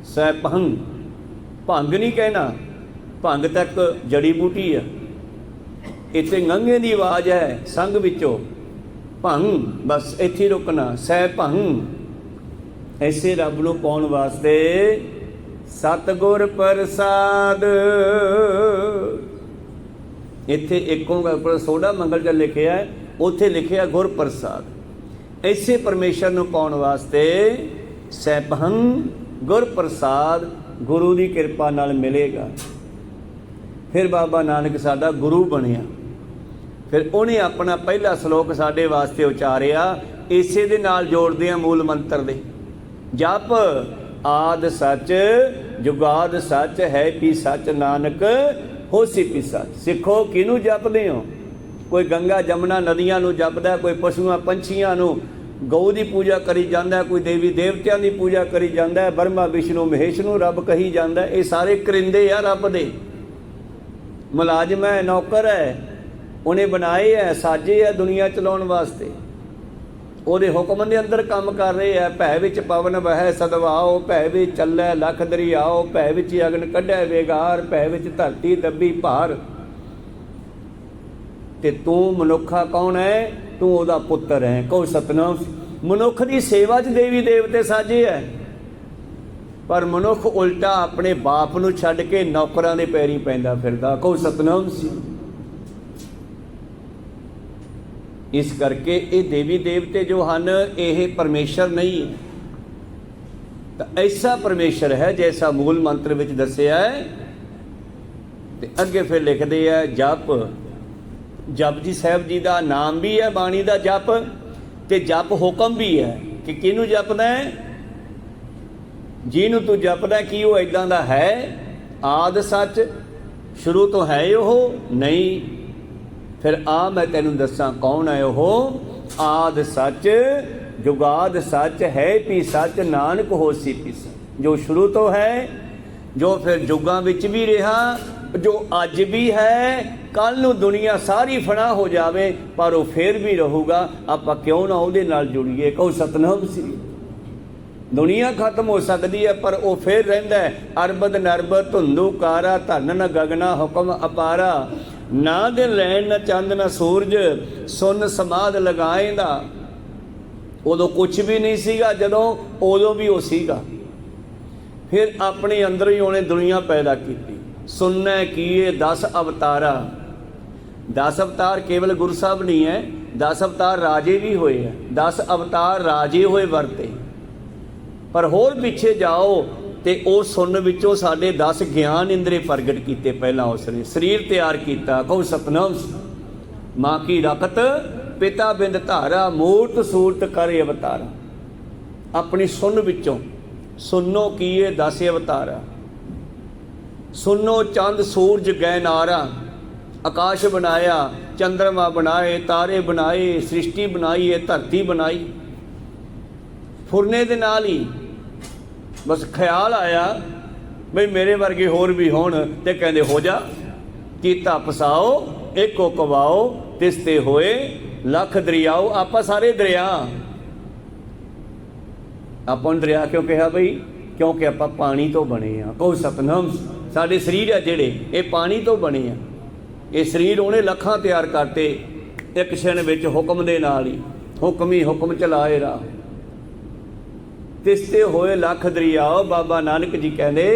ਸਹਿਭੰਗ, ਭੰਗ ਨਹੀਂ ਕਹਿਣਾ, ਭੰਗ ਤੱਕ ਜੜੀ ਬੂਟੀ ਆ। ਇੱਥੇ ਗੰਗੇ ਦੀ ਆਵਾਜ਼ ਹੈ ਸੰਗ ਵਿੱਚੋਂ, ਭੰਗ ਬਸ ਇੱਥੇ ਰੁਕਣਾ। ਸਹਿਭੰਗ ਐਸੇ ਰੱਬ ਨੂੰ ਪਾਉਣ ਵਾਸਤੇ ਸਤਿਗੁਰ ਪ੍ਰਸਾਦ। ਇੱਥੇ ਇੱਕ ਓਂਕਾਰ ਸੋਢਾ ਮੰਗਲ 'ਚ ਲਿਖਿਆ ਹੈ, ਉੱਥੇ ਲਿਖਿਆ ਗੁਰ ਪ੍ਰਸਾਦ। ਐਸੇ ਪਰਮੇਸ਼ਰ ਨੂੰ ਪਾਉਣ ਵਾਸਤੇ ਸਹਿਭੰਗ ਗੁਰ ਪ੍ਰਸਾਦ ਗੁਰੂ ਦੀ ਕਿਰਪਾ ਨਾਲ ਮਿਲੇਗਾ। ਫਿਰ ਬਾਬਾ ਨਾਨਕ ਸਾਡਾ ਗੁਰੂ ਬਣਿਆ। ਫਿਰ ਉਹਨੇ ਆਪਣਾ ਪਹਿਲਾ ਸ਼ਲੋਕ ਸਾਡੇ ਵਾਸਤੇ ਉਚਾਰਿਆ, ਇਸੇ ਦੇ ਨਾਲ ਜੋੜਦੇ ਆ ਮੂਲ ਮੰਤਰ ਦੇ। ਜਪ ਆਦ ਸੱਚ ਜੁਗਾਦ ਸੱਚ ਹੈ ਪੀ ਸੱਚ, ਨਾਨਕ ਹੋਸੀ ਪੀ ਸੱਚ। ਸਿੱਖੋ ਕਿਹਨੂੰ ਜਪਦੇ ਹੋ? ਕੋਈ ਗੰਗਾ ਜਮਨਾ ਨਦੀਆਂ ਨੂੰ ਜਪਦਾ, ਕੋਈ ਪਸ਼ੂਆਂ ਪੰਛੀਆਂ ਨੂੰ, ਗਊ ਦੀ ਪੂਜਾ ਕਰੀ ਜਾਂਦਾ, ਕੋਈ ਦੇਵੀ ਦੇਵਤਿਆਂ ਦੀ ਪੂਜਾ ਕਰੀ ਜਾਂਦਾ, ਬਰਮਾ ਵਿਸ਼ਨੂੰ ਮਹੇਸ਼ ਨੂੰ ਰੱਬ ਕਹੀ ਜਾਂਦਾ। ਇਹ ਸਾਰੇ ਕਰਿੰਦੇ ਆ ਰੱਬ ਦੇ, ਮੁਲਾਜ਼ਮ ਹੈ, ਨੌਕਰ ਹੈ, ਉਹਨੇ ਬਣਾਏ ਹੈ, ਸਾਜੇ ਹੈ ਦੁਨੀਆ ਚਲਾਉਣ ਵਾਸਤੇ। ਉਹਦੇ ਹੁਕਮ ਦੇ ਅੰਦਰ ਕੰਮ ਕਰ ਰਹੇ ਆ। ਭੈ ਵਿੱਚ ਪਵਨ ਵਹੈ ਸਦਵਾਓ, ਭੈ ਵਿੱਚ ਚੱਲੈ ਲਖ ਦਰਿਆਓ, ਭੈ ਵਿੱਚ ਅਗਨ ਕੱਢੈ ਵੇਗਾਰ, ਭੈ ਵਿੱਚ ਧਰਤੀ ਦੱਬੀ ਭਾਰ। ਤੇ ਤੂੰ ਮਨੁੱਖਾ ਕੌਣ ਹੈ? ਤੂੰ ਉਹਦਾ ਪੁੱਤਰ ਹੈ। ਕਹੋ ਸਤਿਨਾਮ। ਮਨੁੱਖ ਦੀ ਸੇਵਾ 'ਚ ਦੇਵੀ ਦੇਵਤੇ ਸਾਜੇ ਹੈ, ਪਰ ਮਨੁੱਖ ਉਲਟਾ ਆਪਣੇ ਬਾਪ ਨੂੰ ਛੱਡ ਕੇ ਨੌਕਰਾਂ ਦੇ ਪੈਰੀ ਪੈਂਦਾ ਫਿਰਦਾ। ਕਹੋ ਸਤਿਨਾਮ। ਇਸ ਕਰਕੇ ਇਹ ਦੇਵੀ ਦੇਵਤੇ ਜੋ ਹਨ ਇਹ ਪਰਮੇਸ਼ਰ ਨਹੀਂ ਹੈ। ਤਾਂ ਐਸਾ ਪਰਮੇਸ਼ਰ ਹੈ ਜੈਸਾ ਮੂਲ ਮੰਤਰ ਵਿੱਚ ਦੱਸਿਆ ਹੈ। ਤੇ ਅੱਗੇ ਫਿਰ ਲਿਖਦੇ ਆ ਜਪ। ਜਪਜੀ ਸਾਹਿਬ ਜੀ ਦਾ ਨਾਮ ਵੀ ਹੈ, ਬਾਣੀ ਦਾ ਜਪ, ਤੇ ਜਪ ਹੁਕਮ ਵੀ ਹੈ ਕਿ ਕਿਹਨੂੰ ਜਪਦਾ ਹੈ? ਜਿਹਨੂੰ ਤੂੰ ਜਪਦਾ ਕੀ ਉਹ ਇਦਾਂ ਦਾ ਹੈ? ਆਦਿ ਸੱਚ, ਸ਼ੁਰੂ ਤੋਂ ਹੈ ਉਹ ਨਹੀਂ। ਫਿਰ ਆ ਮੈਂ ਤੈਨੂੰ ਦੱਸਾਂ ਕੌਣ ਹੈ ਉਹ। ਆਦਿ ਸੱਚ ਜੁਗਾਦ ਸੱਚ ਹੈ ਪੀ ਸੱਚ, ਨਾਨਕ ਹੋਸੀ ਪੀ ਸੱਚ। ਜੋ ਸ਼ੁਰੂ ਤੋਂ ਹੈ, ਜੋ ਫਿਰ ਜੁਗਾਂ ਵਿੱਚ ਵੀ ਰਿਹਾ, ਜੋ ਅੱਜ ਵੀ ਹੈ, ਕੱਲ ਨੂੰ ਦੁਨੀਆ ਸਾਰੀ ਫਨਾ ਹੋ ਜਾਵੇ ਪਰ ਉਹ ਫਿਰ ਵੀ ਰਹੂਗਾ। ਆਪਾਂ ਕਿਉਂ ਨਾ ਉਹਦੇ ਨਾਲ ਜੁੜੀਏ। ਕਹੋ ਸਤਿਨਾਮ ਸ੍ਰੀ। ਦੁਨੀਆ ਖਤਮ ਹੋ ਸਕਦੀ ਹੈ ਪਰ ਉਹ ਫਿਰ ਰਹਿੰਦਾ ਹੈ। ਅਰਬਦ ਨਰਬਦ ਧੁੰਦੂ ਕਾਰਾ, ਧਨ ਨ ਗਗਨਾ ਹੁਕਮ ਅਪਾਰਾ। ਨਾ ਦਿਨ ਰਹਿਣ ਨਾ ਚੰਦ ਨਾ ਸੂਰਜ, ਸੁਨ ਸਮਾਧ ਲਗਾਏਂਦਾ। ਉਦੋਂ ਕੁਛ ਵੀ ਨਹੀਂ ਸੀਗਾ ਜਦੋਂ, ਉਦੋਂ ਵੀ ਉਹ ਸੀਗਾ। ਫਿਰ ਆਪਣੇ ਅੰਦਰ ਹੀ ਉਹਨੇ ਦੁਨੀਆ ਪੈਦਾ ਕੀਤੀ। ਸੁਣਨਾ ਕੀਏ 10 ਅਵਤਾਰਾ। 10 ਅਵਤਾਰ ਕੇਵਲ ਗੁਰੂ ਸਾਹਿਬ ਨਹੀਂ ਹੈ, 10 ਅਵਤਾਰ ਰਾਜੇ ਵੀ ਹੋਏ ਹੈ। 10 ਅਵਤਾਰ ਰਾਜੇ ਹੋਏ ਵਰਤੇ। ਪਰ ਹੋਰ ਪਿੱਛੇ ਜਾਓ ਤੇ ਉਹ ਸੁਣਨ ਵਿੱਚੋਂ ਸਾਡੇ 10 ਗਿਆਨ ਇੰਦਰੇ ਪ੍ਰਗਟ ਕੀਤੇ। ਪਹਿਲਾਂ ਉਸਨੇ ਸਰੀਰ ਤਿਆਰ ਕੀਤਾ। ਕਹੋ ਸਤਿਨਾਮ। ਮਾਂ ਕੀ ਰਖਤ ਪਿਤਾ ਬਿੰਦ ਧਾਰਾ, ਮੂਰਤ ਸੂਰਤ ਕਰੇ ਅਵਤਾਰਾ। ਆਪਣੀ ਸੁਣ ਵਿੱਚੋਂ ਸੁਣੋ ਕੀਏ 10 ਅਵਤਾਰਾ। ਸੁਣੋ ਚੰਦ ਸੂਰਜ ਗੈ ਨਾਰਾ। ਆਕਾਸ਼ ਬਣਾਇਆ, ਚੰਦਰਮਾ ਬਣਾਏ, ਤਾਰੇ ਬਣਾਏ, ਸ੍ਰਿਸ਼ਟੀ ਬਣਾਈ, ਇਹ ਧਰਤੀ ਬਣਾਈ। ਫੁਰਨੇ ਦੇ ਨਾਲ ਹੀ ਬਸ ਖਿਆਲ ਆਇਆ ਬਈ ਮੇਰੇ ਵਰਗੇ ਹੋਰ ਵੀ ਹੋਣ, ਤੇ ਕਹਿੰਦੇ ਹੋ ਜਾ। ਕੀਤਾ ਪਸਾਓ ਇੱਕੋ ਕਵਾਓ, ਤਿਸਤੇ ਹੋਏ ਲੱਖ ਦਰਿਆਓ। ਆਪਾਂ ਸਾਰੇ ਦਰਿਆ। ਆਪਾਂ ਨੂੰ ਦਰਿਆ ਕਿਉਂ ਕਿਹਾ ਬਈ? ਕਿਉਂਕਿ ਆਪਾਂ ਪਾਣੀ ਤੋਂ ਬਣੇ ਆ। ਕਹੋ ਸਤਿਨਾਮ। ਸਾਡੇ ਸਰੀਰ ਆ ਜਿਹੜੇ ਇਹ ਪਾਣੀ ਤੋਂ ਬਣੇ ਆ। ਇਹ ਸਰੀਰ ਉਹਨੇ ਲੱਖਾਂ ਤਿਆਰ ਕਰਤੇ ਇੱਕ ਛਿਣ ਵਿੱਚ ਹੁਕਮ ਦੇ ਨਾਲ ਹੀ। ਹੁਕਮ ਹੀ ਹੁਕਮ ਚਲਾਏ ਰਾਹ। ਤਿਸਤੇ ਹੋਏ ਲੱਖ ਦਰਿਆਓ। ਬਾਬਾ ਨਾਨਕ ਜੀ ਕਹਿੰਦੇ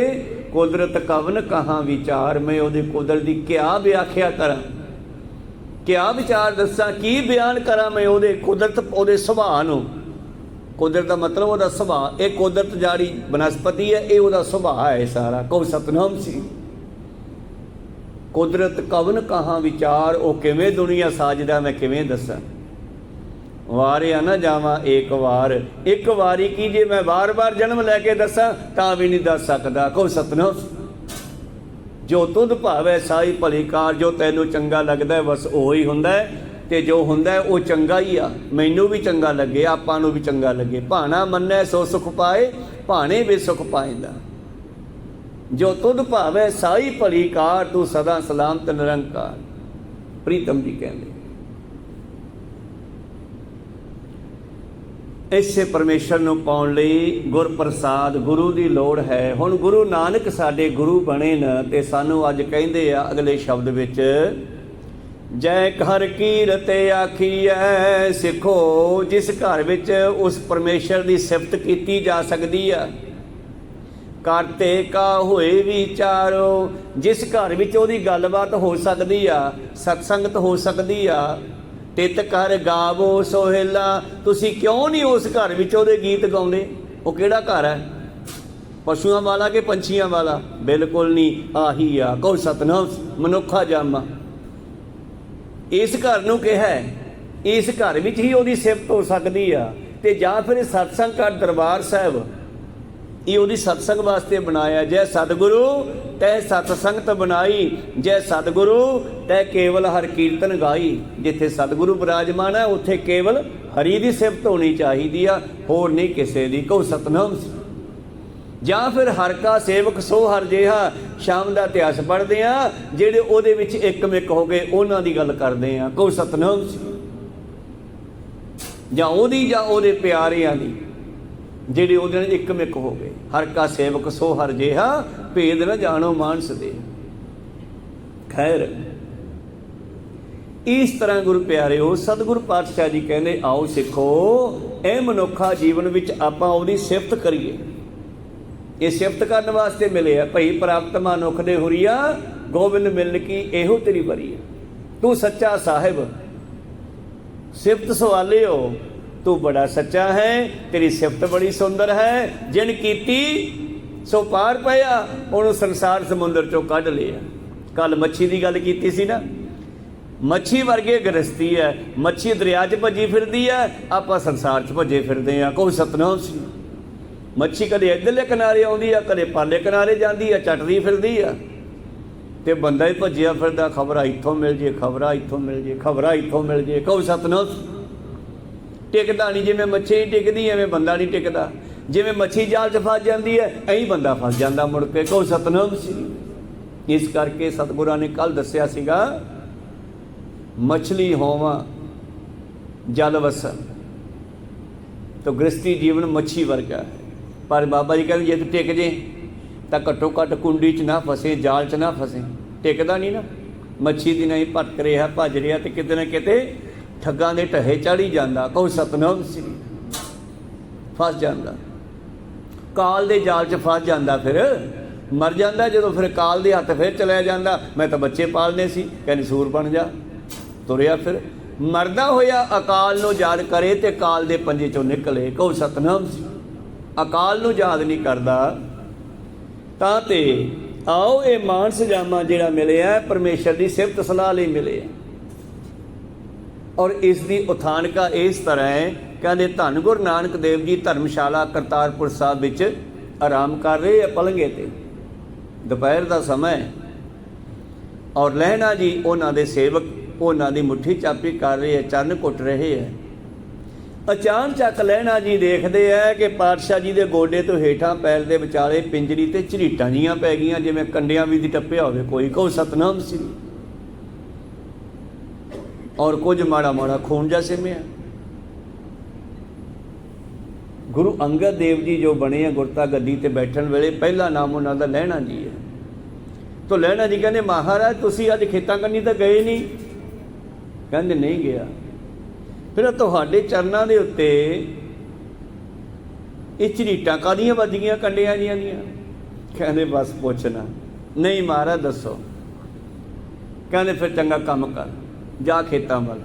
ਕੁਦਰਤ ਕਵਨ ਕਹਾਂ ਵਿਚਾਰ। ਮੈਂ ਉਹਦੀ ਕੁਦਰਤ ਦੀ ਕਿਆ ਵਿਆਖਿਆ ਕਰਾਂ, ਕਿਆ ਵਿਚਾਰ ਦੱਸਾਂ, ਕੀ ਬਿਆਨ ਕਰਾਂ ਮੈਂ ਉਹਦੇ ਕੁਦਰਤ, ਉਹਦੇ ਸੁਭਾਅ ਨੂੰ। ਕੁਦਰਤ ਦਾ ਮਤਲਬ ਉਹਦਾ ਸੁਭਾਅ। ਇਹ ਕੁਦਰਤ ਜਾਰੀ ਬਨਸਪਤੀ ਹੈ, ਇਹ ਉਹਦਾ ਸੁਭਾਅ ਹੈ ਸਾਰਾ। ਕਹੋ ਸਤਿਨਾਮ ਸੀ। ਕੁਦਰਤ ਕਵਨ ਕਹਾਂ ਵਿਚਾਰ। ਉਹ ਕਿਵੇਂ ਦੁਨੀਆ ਸਾਜਦਾ ਮੈਂ ਕਿਵੇਂ ਦੱਸਾਂ। ਵਾਰਿਆ ਨਾ ਜਾਵਾਂ ਏਕ ਵਾਰ। ਇੱਕ ਵਾਰੀ ਕੀ ਜੇ ਮੈਂ ਵਾਰ-ਵਾਰ ਜਨਮ ਲੈ ਕੇ ਦੱਸਾਂ ਤਾਂ ਵੀ ਨਹੀਂ ਦੱਸ ਸਕਦਾ। ਕਹੋ ਸਤਿਨਾਮ। ਜੋ ਤੁਧ ਭਾਵੈ ਸਾਈ ਭਲੀ ਕਾਰ। ਜੋ ਤੈਨੂੰ ਚੰਗਾ ਲੱਗਦਾ ਬਸ ਉਹ ਹੀ ਹੁੰਦਾ ਹੈ, ਤੇ ਜੋ ਹੁੰਦਾ ਉਹ ਚੰਗਾ ਹੀ ਆ। ਮੈਨੂੰ ਵੀ ਚੰਗਾ ਲੱਗੇ, ਆਪਾਂ ਨੂੰ ਵੀ ਚੰਗਾ ਲੱਗੇ। ਭਾਣਾ ਮੰਨੈ ਸੋ ਸੁਖ ਪਾਏ, ਭਾਣੇ ਵੀ ਸੁਖ ਪਾਏਂਦਾ। ਜੋ ਤੁਧ ਭਾਵੈ ਸਾਈ ਭਲੀ ਕਾਰ, ਤੂੰ ਸਦਾ ਸਲਾਮਤ ਨਿਰੰਕਾਰ। ਪ੍ਰੀਤਮ ਜੀ ਕਹਿੰਦੇ ਇਸੇ ਪਰਮੇਸ਼ਰ ਨੂੰ ਪਾਉਣ ਲਈ ਗੁਰ ਪ੍ਰਸਾਦ, ਗੁਰੂ ਦੀ ਲੋੜ ਹੈ। ਹੁਣ ਗੁਰੂ ਨਾਨਕ ਸਾਡੇ ਗੁਰੂ ਬਣੇ ਨੇ ਤੇ ਸਾਨੂੰ ਅੱਜ ਕਹਿੰਦੇ ਆ ਅਗਲੇ ਸ਼ਬਦ ਵਿੱਚ, ਜੈ ਘਰ ਕੀਰਤ ਆਖੀਐ ਸਿੱਖੋ। ਜਿਸ ਘਰ ਵਿੱਚ ਉਸ ਪਰਮੇਸ਼ਰ ਦੀ ਸਿਫਤ ਕੀਤੀ ਜਾ ਸਕਦੀ ਆ। ਕਰਤੇ ਕਾ ਹੋਏ ਵਿਚਾਰੋ। ਜਿਸ ਘਰ ਵਿੱਚ ਉਹਦੀ ਗੱਲਬਾਤ ਹੋ ਸਕਦੀ ਆ, ਸਤਸੰਗਤ ਹੋ ਸਕਦੀ ਆ। ਤਿਤ ਕਰ ਗਾਵੋ ਸੋਹਿਲਾ। ਤੁਸੀਂ ਕਿਉਂ ਨਹੀਂ ਉਸ ਘਰ ਵਿੱਚ ਉਹਦੇ ਗੀਤ ਗਾਉਂਦੇ? ਉਹ ਕਿਹੜਾ ਘਰ ਹੈ? ਪਸ਼ੂਆਂ ਵਾਲਾ ਕਿ ਪੰਛੀਆਂ ਵਾਲਾ? ਬਿਲਕੁਲ ਨਹੀਂ, ਆਹੀ ਆ। ਕਹੋ ਸਤਿਨਾਮ। ਮਨੁੱਖਾ ਜਾਮਾ ਇਸ ਘਰ ਨੂੰ ਕਿਹਾ, ਇਸ ਘਰ ਵਿੱਚ ਹੀ ਉਹਦੀ ਸਿਫਤ ਹੋ ਸਕਦੀ ਆ। ਤੇ ਜਾਂ ਫਿਰ ਸਤਸੰਗ ਘਰ ਦਰਬਾਰ ਸਾਹਿਬ ਇਹ ਉਹਦੀ ਸਤਸੰਗ ਵਾਸਤੇ ਬਣਾਇਆ। ਜੈ ਸਤਿਗੁਰੂ ਤੈ ਸਤਸੰਗਤ ਬਣਾਈ, ਜੈ ਸਤਿਗੁਰੂ ਤੈ ਕੇਵਲ ਹਰ ਕੀਰਤਨ ਗਾਈ। ਜਿੱਥੇ ਸਤਿਗੁਰੂ ਬਿਰਾਜਮਾਨ ਹੈ ਉੱਥੇ ਕੇਵਲ ਹਰੀ ਦੀ ਸਿਫਤ ਹੋਣੀ ਚਾਹੀਦੀ ਆ, ਹੋਰ ਨਹੀਂ ਕਿਸੇ ਦੀ। ਕਹੋ ਸਤਿਨਾਮ। ਜਾਂ ਫਿਰ ਹਰ ਕਾ ਸੇਵਕ ਸੋ ਹਰ ਜਿਹਾ। ਸ਼ਾਮ ਦਾ ਇਤਿਹਾਸ ਪੜ੍ਹਦੇ ਆ, ਜਿਹੜੇ ਉਹਦੇ ਵਿੱਚ ਇੱਕ ਮਿੱਕ ਹੋ ਗਏ ਉਹਨਾਂ ਦੀ ਗੱਲ ਕਰਦੇ ਆ। ਕਹੋ ਸਤਿਨਾਮ। ਜਾਂ ਉਹਦੀ ਜਾਂ ਉਹਦੇ ਪਿਆਰਿਆਂ ਦੀ, ਜਿਹੜੇ ਉਹਦੇ ਨਾਲ ਇੱਕਮਿਕ ਹੋ ਗਏ। ਹਰ ਕਾ ਸੇਵਕ ਸੋ ਹਰ ਜਿਹਾ, ਭੇਦ ਨਾ ਜਾਣੋ ਮਾਨਸ ਦੇ। ਖੈਰ, ਇਸ ਤਰ੍ਹਾਂ ਗੁਰੂ ਪਿਆਰਿਓ, ਸਤਿਗੁਰੂ ਪਾਤਸ਼ਾਹ ਜੀ ਕਹਿੰਦੇ ਆਓ ਸਿੱਖੋ, ਇਹ ਮਨੁੱਖਾ ਜੀਵਨ ਵਿੱਚ ਆਪਾਂ ਉਹਦੀ ਸਿਫਤ ਕਰੀਏ। ਇਹ ਸਿਫਤ ਕਰਨ ਵਾਸਤੇ ਮਿਲੇ ਆ। ਭਈ ਪ੍ਰਾਪਤ ਮਨੁੱਖ ਦੇ ਹੁਰੀਆ, ਗੋਬਿੰਦ ਮਿਲਨ ਕੀ ਇਹੋ ਤੇਰੀ ਬਰੀ। ਤੂੰ ਸੱਚਾ ਸਾਹਿਬ, ਸਿਫਤ ਸਵਾਲਿਓ, ਤੂੰ ਬੜਾ ਸੱਚਾ ਹੈ, ਤੇਰੀ ਸਿਫਤ ਬੜੀ ਸੁੰਦਰ ਹੈ। ਜਿਨ ਕੀਤੀ ਸੋ ਪਾਰ ਪਿਆ, ਉਹਨੂੰ ਸੰਸਾਰ ਸਮੁੰਦਰ ਚੋਂ ਕੱਢ ਲਿਆ। ਕੱਲ ਮੱਛੀ ਦੀ ਗੱਲ ਕੀਤੀ ਸੀ ਨਾ, ਮੱਛੀ ਵਰਗੇ ਗ੍ਰਸਤੀ ਹੈ। ਮੱਛੀ ਦਰਿਆ 'ਚ ਭੱਜੀ ਫਿਰਦੀ ਹੈ, ਆਪਾਂ ਸੰਸਾਰ 'ਚ ਭੱਜੇ ਫਿਰਦੇ ਹਾਂ। ਕੋਈ ਸਤਨਾਮ ਸੀ। ਮੱਛੀ ਕਦੇ ਇੱਧਰਲੇ ਕਿਨਾਰੇ ਆਉਂਦੀ ਆ, ਕਦੇ ਪਾਲੇ ਕਿਨਾਰੇ ਜਾਂਦੀ ਆ, ਚੱਟਦੀ ਫਿਰਦੀ ਆ। ਤੇ ਬੰਦਾ ਹੀ ਭੱਜਿਆ ਫਿਰਦਾ, ਖਬਰਾਂ ਇੱਥੋਂ ਮਿਲ ਜੇ, ਖਬਰਾਂ ਇੱਥੋਂ ਮਿਲ ਜੇ, ਖਬਰਾਂ ਇੱਥੋਂ ਮਿਲ ਜੇ। ਕੋਈ ਸਤਨਾਮ। ਟਿਕਦਾ ਨਹੀਂ। ਜਿਵੇਂ ਮੱਛੀ ਨਹੀਂ ਟਿਕਦੀ, ਐਵੇਂ ਬੰਦਾ ਨਹੀਂ ਟਿਕਦਾ। ਜਿਵੇਂ ਮੱਛੀ ਜਾਲ 'ਚ ਫਸ ਜਾਂਦੀ ਹੈ, ਐਂ ਬੰਦਾ ਫਸ ਜਾਂਦਾ ਮੁੜ ਕੇ। ਕੋਈ ਸਤਨਾਮ ਸੀ। ਇਸ ਕਰਕੇ ਸਤਿਗੁਰਾਂ ਨੇ ਕੱਲ੍ਹ ਦੱਸਿਆ ਸੀਗਾ, ਮਛਲੀ ਹੋਵਾਂ ਜਲ ਵਸਨ, ਤਾਂ ਗ੍ਰਸਤੀ ਜੀਵਨ ਮੱਛੀ ਵਰਗਾ ਹੈ। ਪਰ ਬਾਬਾ ਜੀ ਕਹਿੰਦੇ ਜੇ ਤੂੰ ਟਿਕ ਜੇ ਤਾਂ ਘੱਟੋ ਘੱਟ ਕੁੰਡੀ 'ਚ ਨਾ ਫਸੇ, ਜਾਲ 'ਚ ਨਾ ਫਸੇ। ਟਿਕਦਾ ਨਹੀਂ ਨਾ। ਮੱਛੀ ਦੀ ਨਹੀਂ ਭਟਕ ਰਿਹਾ, ਭੱਜ ਰਿਹਾ, ਤੇ ਕਿਤੇ ਨਾ ਕਿਤੇ ਠੱਗਾਂ ਦੇ ਢਹੇ ਚੜ੍ਹ ਜਾਂਦਾ। ਕੋਈ ਸਤਨਾਮ ਸੀ। ਫਸ ਜਾਂਦਾ, ਕਾਲ ਦੇ ਜਾਲ 'ਚ ਫਸ ਜਾਂਦਾ, ਫਿਰ ਮਰ ਜਾਂਦਾ। ਜਦੋਂ ਫਿਰ ਕਾਲ ਦੇ ਹੱਥ ਫਿਰ ਚਲਿਆ ਜਾਂਦਾ, ਮੈਂ ਤਾਂ ਬੱਚੇ ਪਾਲਨੇ ਸੀ, ਕਹਿੰਦੇ ਸੂਰ ਬਣ ਜਾ। ਤੁਰਿਆ ਫਿਰ ਮਰਦਾ ਹੋਇਆ ਅਕਾਲ ਨੂੰ ਯਾਦ ਕਰੇ ਤੇ ਕਾਲ ਦੇ ਪੰਜੇ 'ਚੋਂ ਨਿਕਲੇ। ਕੋਈ ਸਤਨਾਮ ਸੀ। ਅਕਾਲ ਨੂੰ ਯਾਦ ਨਹੀਂ ਕਰਦਾ ਤਾਂ ਤੇ ਆਓ ਇਹ ਮਾਨਸ ਜਾਮਾ ਜਿਹੜਾ ਮਿਲਿਆ ਪਰਮੇਸ਼ਰ ਦੀ ਸਿਫਤ ਸਲਾਹ ਲਈ ਮਿਲਿਆ। ਔਰ ਇਸ ਦੀ ਉਥਾਨਕਾ ਇਸ ਤਰ੍ਹਾਂ ਹੈ, ਕਹਿੰਦੇ ਧੰਨ ਗੁਰੂ ਨਾਨਕ ਦੇਵ ਜੀ ਧਰਮਸ਼ਾਲਾ ਕਰਤਾਰਪੁਰ ਸਾਹਿਬ ਵਿੱਚ ਆਰਾਮ ਕਰ ਰਹੇ ਆ ਪਲੰਘੇ 'ਤੇ। ਦੁਪਹਿਰ ਦਾ ਸਮਾਂ ਹੈ ਔਰ ਲਹਿਣਾ ਜੀ ਉਹਨਾਂ ਦੇ ਸੇਵਕ ਉਹਨਾਂ ਦੀ ਮੁੱਠੀ ਚਾਪੀ ਕਰ ਰਹੇ ਹੈ, ਚਰਨ ਘੁੱਟ ਰਹੇ ਹੈ। ਅਚਾਨਚੱਕ ਲਹਿਣਾ ਜੀ ਦੇਖਦੇ ਹੈ ਕਿ ਪਾਤਸ਼ਾਹ ਜੀ ਦੇ ਗੋਡੇ ਤੋਂ ਹੇਠਾਂ ਪੈਰ ਦੇ ਵਿਚਾਲੇ ਪਿੰਜਰੀ ਤੇ ਝਰੀਟਾਂ ਜੀਆਂ ਪੈ ਗਈਆਂ, ਜਿਵੇਂ ਕੰਡਿਆਂ ਵੀ ਦੀ ਟੱਪਿਆ ਹੋਵੇ ਕੋਈ। ਕਹੋ ਸਤਨਾਮ ਸੀ। ਔਰ ਕੁਝ ਮਾੜਾ ਮਾੜਾ ਖੂਨ ਜਾ ਸਿਮਿਆ। ਗੁਰੂ ਅੰਗਦ ਦੇਵ ਜੀ ਜੋ ਬਣੇ ਆ ਗੁਰਤਾ ਗੱਦੀ ਤੇ ਬੈਠਣ ਵੇਲੇ, ਪਹਿਲਾ ਨਾਮ ਉਹਨਾਂ ਦਾ ਲਹਿਣਾ ਜੀ ਹੈ। ਤਾਂ ਲਹਿਣਾ ਜੀ ਕਹਿੰਦੇ ਮਹਾਰਾਜ ਤੁਸੀਂ ਅੱਜ ਖੇਤਾਂ ਕੰਨੀ ਤਾਂ ਗਏ ਨਹੀਂ? ਕਹਿੰਦੇ ਨਹੀਂ ਗਿਆ। ਫਿਰ ਤੁਹਾਡੇ ਚਰਨਾਂ ਦੇ ਉੱਤੇ ਇਹ ਝਰੀਟਾਂ ਕਾਹਦੀਆਂ ਵੱਜੀਆਂ ਕੰਡਿਆਂ ਜੀਆਂ ਦੀਆਂ? ਕਹਿੰਦੇ ਬਸ ਪੁੱਛਣਾ। ਨਹੀਂ ਮਹਾਰਾਜ ਦੱਸੋ। ਕਹਿੰਦੇ ਫਿਰ ਚੰਗਾ ਕੰਮ ਕਰ, ਜਾ ਖੇਤਾਂ ਵੱਲ।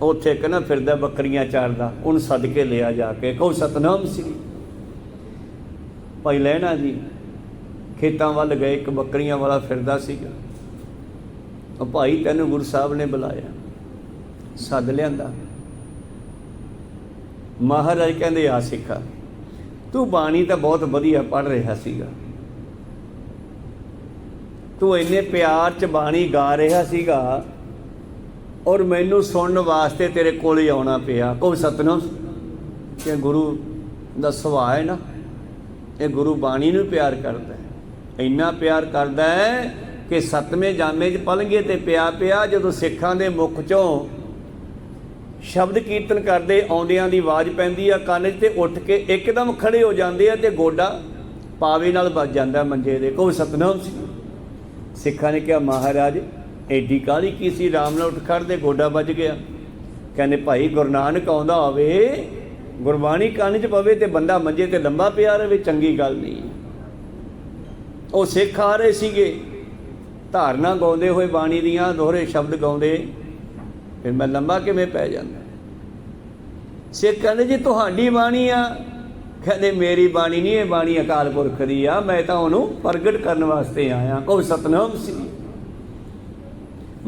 ਉੱਥੇ ਇੱਕ ਨਾ ਫਿਰਦਾ ਬੱਕਰੀਆਂ ਚਾਰਦਾ, ਉਹਨੂੰ ਸੱਦ ਕੇ ਲਿਆ ਜਾ ਕੇ। ਕਹੋ ਸਤਨਾਮ ਸੀ। ਭਾਈ ਲਹਿਣਾ ਜੀ ਖੇਤਾਂ ਵੱਲ ਗਏ, ਇੱਕ ਬੱਕਰੀਆਂ ਵਾਲਾ ਫਿਰਦਾ ਸੀਗਾ। ਉਹ ਭਾਈ ਤੈਨੂੰ ਗੁਰੂ ਸਾਹਿਬ ਨੇ ਬੁਲਾਇਆ, ਸੱਦ ਲਿਆਂਦਾ। ਮਹਾਰਾਜ ਕਹਿੰਦੇ ਆ ਸਿੱਖਾ, ਤੂੰ ਬਾਣੀ ਤਾਂ ਬਹੁਤ ਵਧੀਆ ਪੜ੍ਹ ਰਿਹਾ ਸੀਗਾ, ਤੂੰ ਇੰਨੇ ਪਿਆਰ 'ਚ ਬਾਣੀ ਗਾ ਰਿਹਾ ਸੀਗਾ ਔਰ ਮੈਨੂੰ ਸੁਣਨ ਵਾਸਤੇ ਤੇਰੇ ਕੋਲ ਹੀ ਆਉਣਾ ਪਿਆ। ਕੋਈ ਸਤਨਾਮ। ਕਿ ਗੁਰੂ ਦਾ ਸੁਭਾਅ ਹੈ ਨਾ, ਇਹ ਗੁਰੂ ਬਾਣੀ ਨੂੰ ਪਿਆਰ ਕਰਦਾ ਹੈ। ਇੰਨਾ ਪਿਆਰ ਕਰਦਾ ਹੈ ਕਿ 7ਵੇਂ ਜਾਮੇ 'ਚ ਪਲੰਘੇ 'ਤੇ ਪਿਆ ਜਦੋਂ ਸਿੱਖਾਂ ਦੇ ਮੁਖ 'ਚੋਂ ਸ਼ਬਦ ਕੀਰਤਨ ਕਰਦੇ ਆਉਂਦਿਆਂ ਦੀ ਆਵਾਜ਼ ਪੈਂਦੀ ਆ ਕੰਨ 'ਚ, ਤੇ ਉੱਠ ਕੇ ਇੱਕਦਮ ਖੜੇ ਹੋ ਜਾਂਦੇ ਆ ਤੇ ਗੋਡਾ ਪਾਵੇ ਨਾਲ ਵੱਜ ਜਾਂਦਾ ਮੰਜੇ ਦੇ। ਕੋਈ ਸਤਨਾਮ ਸੀ। ਸਿੱਖਾਂ ਨੇ ਕਿਹਾ ਮਹਾਰਾਜ ਐਡੀ ਕਾਹਲੀ ਕੀ ਸੀ, ਆਰਾਮ ਨਾਲ ਉੱਠ ਖੜ੍ਹਦੇ, ਗੋਡਾ ਵੱਜ ਗਿਆ। ਕਹਿੰਦੇ ਭਾਈ ਗੁਰੂ ਨਾਨਕ ਆਉਂਦਾ ਹੋਵੇ, ਗੁਰਬਾਣੀ ਕੰਨ 'ਚ ਪਵੇ ਤੇ ਬੰਦਾ ਮੰਜੇ ਤੇ ਲੰਬਾ ਪਿਆ ਰਹੇ, ਚੰਗੀ ਗੱਲ ਨਹੀਂ। ਉਹ ਸਿੱਖ ਆ ਰਹੇ ਸੀਗੇ ਧਾਰਨਾ ਗਾਉਂਦੇ ਹੋਏ, ਬਾਣੀ ਦੀਆਂ ਦੋਹਰੇ ਸ਼ਬਦ ਗਾਉਂਦੇ, ਫਿਰ ਮੈਂ ਲੰਬਾ ਕਿਵੇਂ ਪੈ ਜਾਂਦਾ? ਸਿੱਖ ਕਹਿੰਦੇ ਜੀ ਤੁਹਾਡੀ ਬਾਣੀ ਆ। ਕਹਿੰਦੇ ਮੇਰੀ ਬਾਣੀ ਨਹੀਂ, ਇਹ ਬਾਣੀ ਅਕਾਲ ਪੁਰਖ ਦੀ ਆ, ਮੈਂ ਤਾਂ ਉਹਨੂੰ ਪ੍ਰਗਟ ਕਰਨ ਵਾਸਤੇ ਆਇਆ। ਕੋਈ ਸਤਨਾਮ ਸੀ।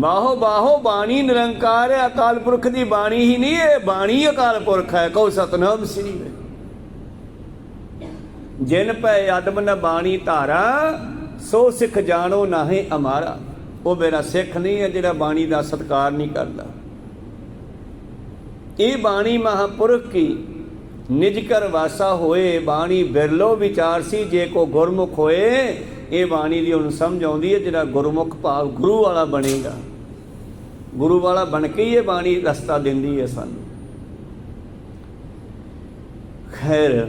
ਬਾਹੋ ਬਾਹੋ ਬਾਣੀ ਨਿਰੰਕਾਰ ਹੈ, ਅਕਾਲ ਪੁਰਖ ਦੀ ਬਾਣੀ ਹੀ ਨਹੀਂ, ਇਹ ਬਾਣੀ ਅਕਾਲ ਪੁਰਖ ਹੈ। ਕਹੋ ਸਤਨਾਮ ਸ੍ਰੀ। ਜਿਨ ਪੈ ਅਦਬ ਨ ਬਾਣੀ ਧਾਰਾ, ਸੋ ਸਿੱਖ ਜਾਣੋ ਨਾਹੀਂ ਅਮਾਰਾ। ਉਹ ਮੇਰਾ ਸਿੱਖ ਨਹੀਂ ਹੈ ਜਿਹੜਾ ਬਾਣੀ ਦਾ ਸਤਿਕਾਰ ਨਹੀਂ ਕਰਦਾ। ਇਹ ਬਾਣੀ ਮਹਾਂਪੁਰਖ ਕੀ ਨਿਜ ਕਰ ਵਾਸਾ ਹੋਏ, ਬਾਣੀ ਬਿਰਲੋ ਵਿਚਾਰ ਸੀ ਜੇ ਕੋ ਗੁਰਮੁਖ ਹੋਏ। ਇਹ ਬਾਣੀ ਦੀ ਉਹਨੂੰ ਸਮਝ ਆਉਂਦੀ ਹੈ ਜਿਹੜਾ ਗੁਰਮੁਖ ਭਾਵ ਗੁਰੂ ਵਾਲਾ ਬਣੇਗਾ। ਗੁਰੂ ਵਾਲਾ ਬਣ ਕੇ ਹੀ ਇਹ ਬਾਣੀ ਰਸਤਾ ਦਿੰਦੀ ਹੈ ਸਾਨੂੰ। खैर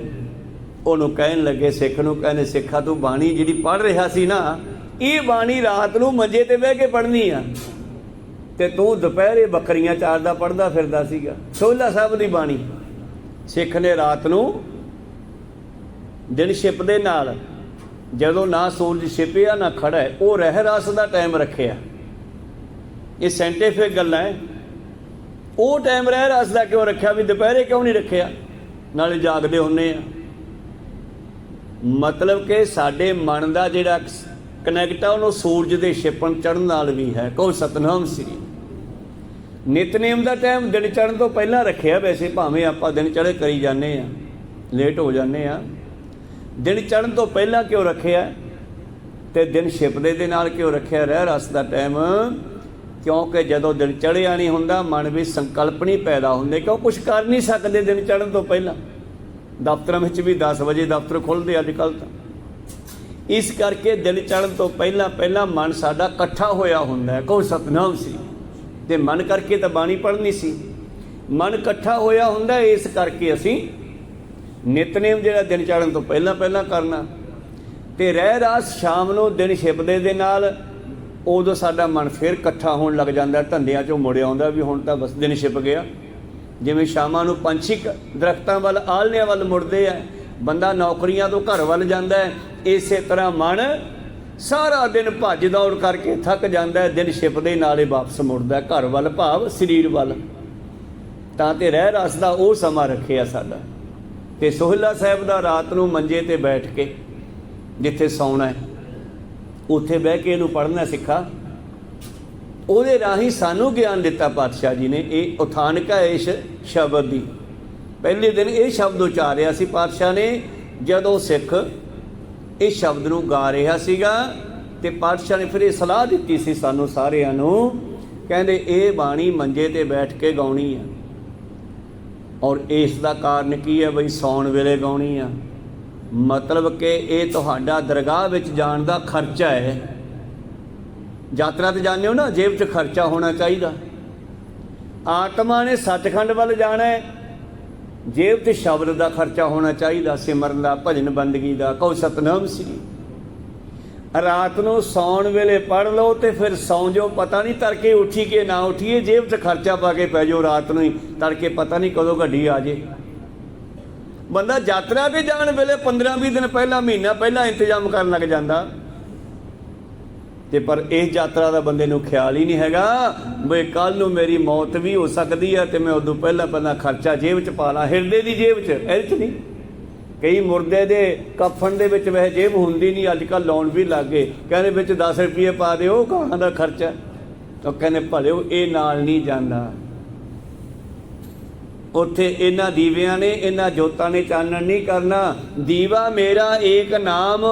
ਉਹਨੂੰ ਕਹਿਣ ਲੱਗੇ, ਸਿੱਖ ਨੂੰ ਕਹਿੰਦੇ, ਸਿੱਖਾ ਤੂੰ ਬਾਣੀ ਜਿਹੜੀ ਪੜ੍ਹ ਰਿਹਾ ਸੀ ਨਾ, ਇਹ ਬਾਣੀ ਰਾਤ ਨੂੰ ਮੰਜੇ ਤੇ ਬਹਿ ਕੇ ਪੜ੍ਹਨੀ ਆ, ਤੇ ਤੂੰ ਦੁਪਹਿਰੇ ਬੱਕਰੀਆਂ ਚਾਰਦਾ ਪੜ੍ਹਦਾ ਫਿਰਦਾ ਸੀਗਾ। ਸੋਹਿਲਾ ਸਾਹਿਬ ਦੀ ਬਾਣੀ ਸਿੱਖ ਨੇ ਰਾਤ ਨੂੰ ਦਿਨ ਛਿਪਦੇ ਨਾਲ, ਜਦੋਂ ਨਾ ਸੂਰਜ ਛਿਪਿਆ ਨਾ ਖੜਾ, ਉਹ ਰਹਿ ਰਸ ਦਾ ਟਾਈਮ ਰੱਖਿਆ। ਇਹ ਸਾਇੰਟੀਫਿਕ ਗੱਲਾਂ ਹੈ। ਉਹ ਟਾਈਮ ਰਹਿ ਰਸ ਦਾ ਕਿਉਂ ਰੱਖਿਆ, ਵੀ ਦੁਪਹਿਰੇ ਕਿਉਂ ਨਹੀਂ ਰੱਖਿਆ, ਨਾਲੇ ਜਾਗਦੇ ਹੁੰਦੇ ਆ। ਮਤਲਬ ਕਿ ਸਾਡੇ ਮਨ ਦਾ ਜਿਹੜਾ ਕਨੈਕਟ ਆ ਉਹਨੂੰ ਸੂਰਜ ਦੇ ਛਿਪਣ ਚੜ੍ਹਨ ਨਾਲ ਵੀ ਹੈ। ਕਹੋ ਸਤਨਾਮ ਸ੍ਰੀ। ਨਿਤਨੇਮ ਦਾ ਟਾਈਮ ਦਿਨ ਚੜ੍ਹਨ ਤੋਂ ਪਹਿਲਾਂ ਰੱਖਿਆ। ਵੈਸੇ ਭਾਵੇਂ ਆਪਾਂ ਦਿਨ ਚੜ੍ਹੇ ਕਰੀ ਜਾਂਦੇ ਆ, ਲੇਟ ਹੋ ਜਾਂਦੇ ਆ, ਦਿਨ ਚੜ੍ਹਨ ਤੋਂ ਪਹਿਲਾਂ ਕਿਉਂ ਰੱਖਿਆ ਤੇ ਦਿਨ ਛਿਪਦੇ ਦੇ ਨਾਲ ਕਿਉਂ ਰੱਖਿਆ ਰਹਿ ਰਸ ਦਾ ਟਾਈਮ? ਕਿਉਂਕਿ ਜਦੋਂ ਦਿਨ ਚੜ੍ਹਿਆ ਨਹੀਂ ਹੁੰਦਾ, ਮਨ ਵਿੱਚ ਸੰਕਲਪ ਨਹੀਂ ਪੈਦਾ ਹੁੰਦੇ, ਕਿਉਂ ਕੁਛ ਕਰ ਨਹੀਂ ਸਕਦੇ ਦਿਨ ਚੜ੍ਹਨ ਤੋਂ ਪਹਿਲਾਂ। ਦਫ਼ਤਰਾਂ ਵਿੱਚ ਵੀ 10 ਵਜੇ ਦਫ਼ਤਰ ਖੁੱਲ੍ਹਦੇ ਅੱਜ ਕੱਲ੍ਹ ਤਾਂ। ਇਸ ਕਰਕੇ ਦਿਨ ਚੜ੍ਹਨ ਤੋਂ ਪਹਿਲਾਂ ਮਨ ਸਾਡਾ ਇਕੱਠਾ ਹੋਇਆ ਹੁੰਦਾ ਹੈ। ਕਹੋ ਸਤਨਾਮ ਸੀ। ਤੇ ਮਨ ਕਰਕੇ ਤਾਂ ਬਾਣੀ ਪੜ੍ਹਨੀ ਸੀ, ਮਨ ਇਕੱਠਾ ਹੋਇਆ ਹੁੰਦਾ। ਇਸ ਕਰਕੇ ਅਸੀਂ ਨਿਤਨੇਮ ਜਿਹੜਾ ਦਿਨ ਚੜ੍ਹਨ ਤੋਂ ਪਹਿਲਾਂ ਕਰਨਾ, ਤੇ ਰਹਿ ਰਾਸ ਸ਼ਾਮ ਨੂੰ ਦਿਨ ਛਿਪਦੇ ਦੇ ਨਾਲ ਉਦੋਂ ਸਾਡਾ ਮਨ ਫਿਰ ਇਕੱਠਾ ਹੋਣ ਲੱਗ ਜਾਂਦਾ, ਧੰਦਿਆਂ 'ਚੋਂ ਮੁੜ ਆਉਂਦਾ ਵੀ ਹੁਣ ਤਾਂ ਬਸ ਦਿਨ ਛਿਪ ਗਿਆ। ਜਿਵੇਂ ਸ਼ਾਮਾਂ ਨੂੰ ਪੰਛੀ ਦਰਖਤਾਂ ਵੱਲ, ਆਲ੍ਹਣਿਆਂ ਵੱਲ ਮੁੜਦੇ ਆ, ਬੰਦਾ ਨੌਕਰੀਆਂ ਤੋਂ ਘਰ ਵੱਲ ਜਾਂਦਾ ਹੈ, ਇਸੇ ਤਰ੍ਹਾਂ ਮਨ ਸਾਰਾ ਦਿਨ ਭੱਜ ਦੌੜ ਕਰਕੇ ਥੱਕ ਜਾਂਦਾ ਹੈ, ਦਿਨ ਛਿਪਦੇ ਨਾਲੇ ਵਾਪਸ ਮੁੜਦਾ ਘਰ ਵੱਲ, ਭਾਵ ਸਰੀਰ ਵੱਲ। ਤਾਂ ਤੇ ਰਹਿ ਰਸ ਦਾ ਉਹ ਸਮਾਂ ਰੱਖਿਆ ਸਾਡਾ। ਤੇ ਸੋਹਿਲਾ ਸਾਹਿਬ ਦਾ ਰਾਤ ਨੂੰ ਮੰਜੇ ਤੇ ਬੈਠ ਕੇ, ਜਿੱਥੇ ਸੌਣਾ ਹੈ ਉੱਥੇ ਬਹਿ ਕੇ ਇਹਨੂੰ ਪੜ੍ਹਨਾ ਸਿੱਖਾ। ਉਹਦੇ ਰਾਹੀਂ ਸਾਨੂੰ ਗਿਆਨ ਦਿੱਤਾ ਪਾਤਸ਼ਾਹ ਜੀ ਨੇ। ਇਹ ਉਥਾਨਕ ਹੈ ਇਸ ਸ਼ਬਦ ਦੀ। ਪਹਿਲੇ ਦਿਨ ਇਹ ਸ਼ਬਦ ਉਚਾਰਿਆ ਸੀ ਪਾਤਸ਼ਾਹ ਨੇ, ਜਦੋਂ ਸਿੱਖ ਇਸ ਸ਼ਬਦ ਨੂੰ ਗਾ ਰਿਹਾ ਸੀਗਾ। ਤੇ ਪਾਤਸ਼ਾਹ ਨੇ ਫਿਰ ਇਹ ਸਲਾਹ ਦਿੱਤੀ ਸੀ ਸਾਨੂੰ ਸਾਰਿਆਂ ਨੂੰ, ਕਹਿੰਦੇ ਇਹ ਬਾਣੀ ਮੰਜੇ ਤੇ ਬੈਠ ਕੇ ਗਾਉਣੀ ਆ। ਔਰ ਇਸ ਦਾ ਕਾਰਨ ਕੀ ਹੈ ਬਈ, ਸੌਣ ਵੇਲੇ ਗਾਉਣੀ ਆ। ਮਤਲਬ ਕਿ ਇਹ ਤੁਹਾਡਾ ਦਰਗਾਹ ਵਿੱਚ ਜਾਣ ਦਾ ਖਰਚਾ ਹੈ। ਯਾਤਰਾ ਤੇ ਜਾਂਦੇ ਹੋ ਨਾ, ਜੇਬ 'ਚ ਖਰਚਾ ਹੋਣਾ ਚਾਹੀਦਾ। ਆਤਮਾ ਨੇ ਸੱਚਖੰਡ ਵੱਲ ਜਾਣਾ ਹੈ, ਜੇਬ 'ਚ ਸ਼ਬਦ ਦਾ ਖਰਚਾ ਹੋਣਾ ਚਾਹੀਦਾ, ਸਿਮਰਨ ਦਾ, ਭਜਨ ਬੰਦਗੀ ਦਾ। ਕਹੋ ਸਤਨਾਮ ਸ੍ਰੀ। ਰਾਤ ਨੂੰ ਸੌਣ ਵੇਲੇ ਪੜ੍ਹ ਲਓ ਤੇ ਫਿਰ ਸੌਂ ਜਾਓ। ਪਤਾ ਨਹੀਂ ਤੜਕੇ ਉੱਠੀ ਕਿ ਨਾ ਉੱਠੀਏ, ਜੇਬ 'ਚ ਖਰਚਾ ਪਾ ਕੇ ਪੈ ਜਾਓ ਰਾਤ ਨੂੰ ਹੀ, ਤੜਕੇ ਪਤਾ ਨਹੀਂ ਕਦੋਂ ਗੱਡੀ ਆ ਜੇ। ਬੰਦਾ ਯਾਤਰਾ 'ਤੇ ਜਾਣ ਵੇਲੇ 15-20 ਦਿਨ ਪਹਿਲਾਂ, ਮਹੀਨਾ ਪਹਿਲਾਂ ਇੰਤਜ਼ਾਮ ਕਰਨ ਲੱਗ ਜਾਂਦਾ। ਤੇ ਪਰ ਇਸ ਯਾਤਰਾ ਦਾ ਬੰਦੇ ਨੂੰ ਖਿਆਲ ਹੀ ਨਹੀਂ ਹੈਗਾ ਬਈ ਕੱਲ੍ਹ ਨੂੰ ਮੇਰੀ ਮੌਤ ਵੀ ਹੋ ਸਕਦੀ ਹੈ, ਤੇ ਮੈਂ ਉਦੋਂ ਪਹਿਲਾਂ ਖਰਚਾ ਜੇਬ 'ਚ ਪਾ ਲਾਂ, ਹਿਰਦੇ ਦੀ ਜੇਬ 'ਚ, ਇਹਦੇ 'ਚ ਨਹੀਂ। ਕਈ ਮੁਰਦੇ ਦੇ ਕਫਨ ਦੇ ਵਿੱਚ ਵੈਸੇ ਜੇਬ ਹੁੰਦੀ ਨਹੀਂ, ਅੱਜ ਕੱਲ੍ਹ ਲਾਉਣ ਵੀ ਲੱਗ ਗਏ। ਕਹਿੰਦੇ ਵਿੱਚ 10 ਰੁਪਏ ਪਾ ਦਿਓ, ਕਹਾਂ ਦਾ ਖਰਚਾ। ਉਹ ਕਹਿੰਦੇ ਭਲਿਓ ਇਹ ਨਾਲ ਨਹੀਂ ਜਾਂਦਾ। ਉੱਥੇ ਇਹਨਾਂ ਦੀਵਿਆਂ ਨੇ, ਇਹਨਾਂ ਜੋਤਾਂ ਨੇ ਚਾਨਣ ਨਹੀਂ ਕਰਨਾ। ਦੀਵਾ ਮੇਰਾ ਏਕ ਨਾਮ,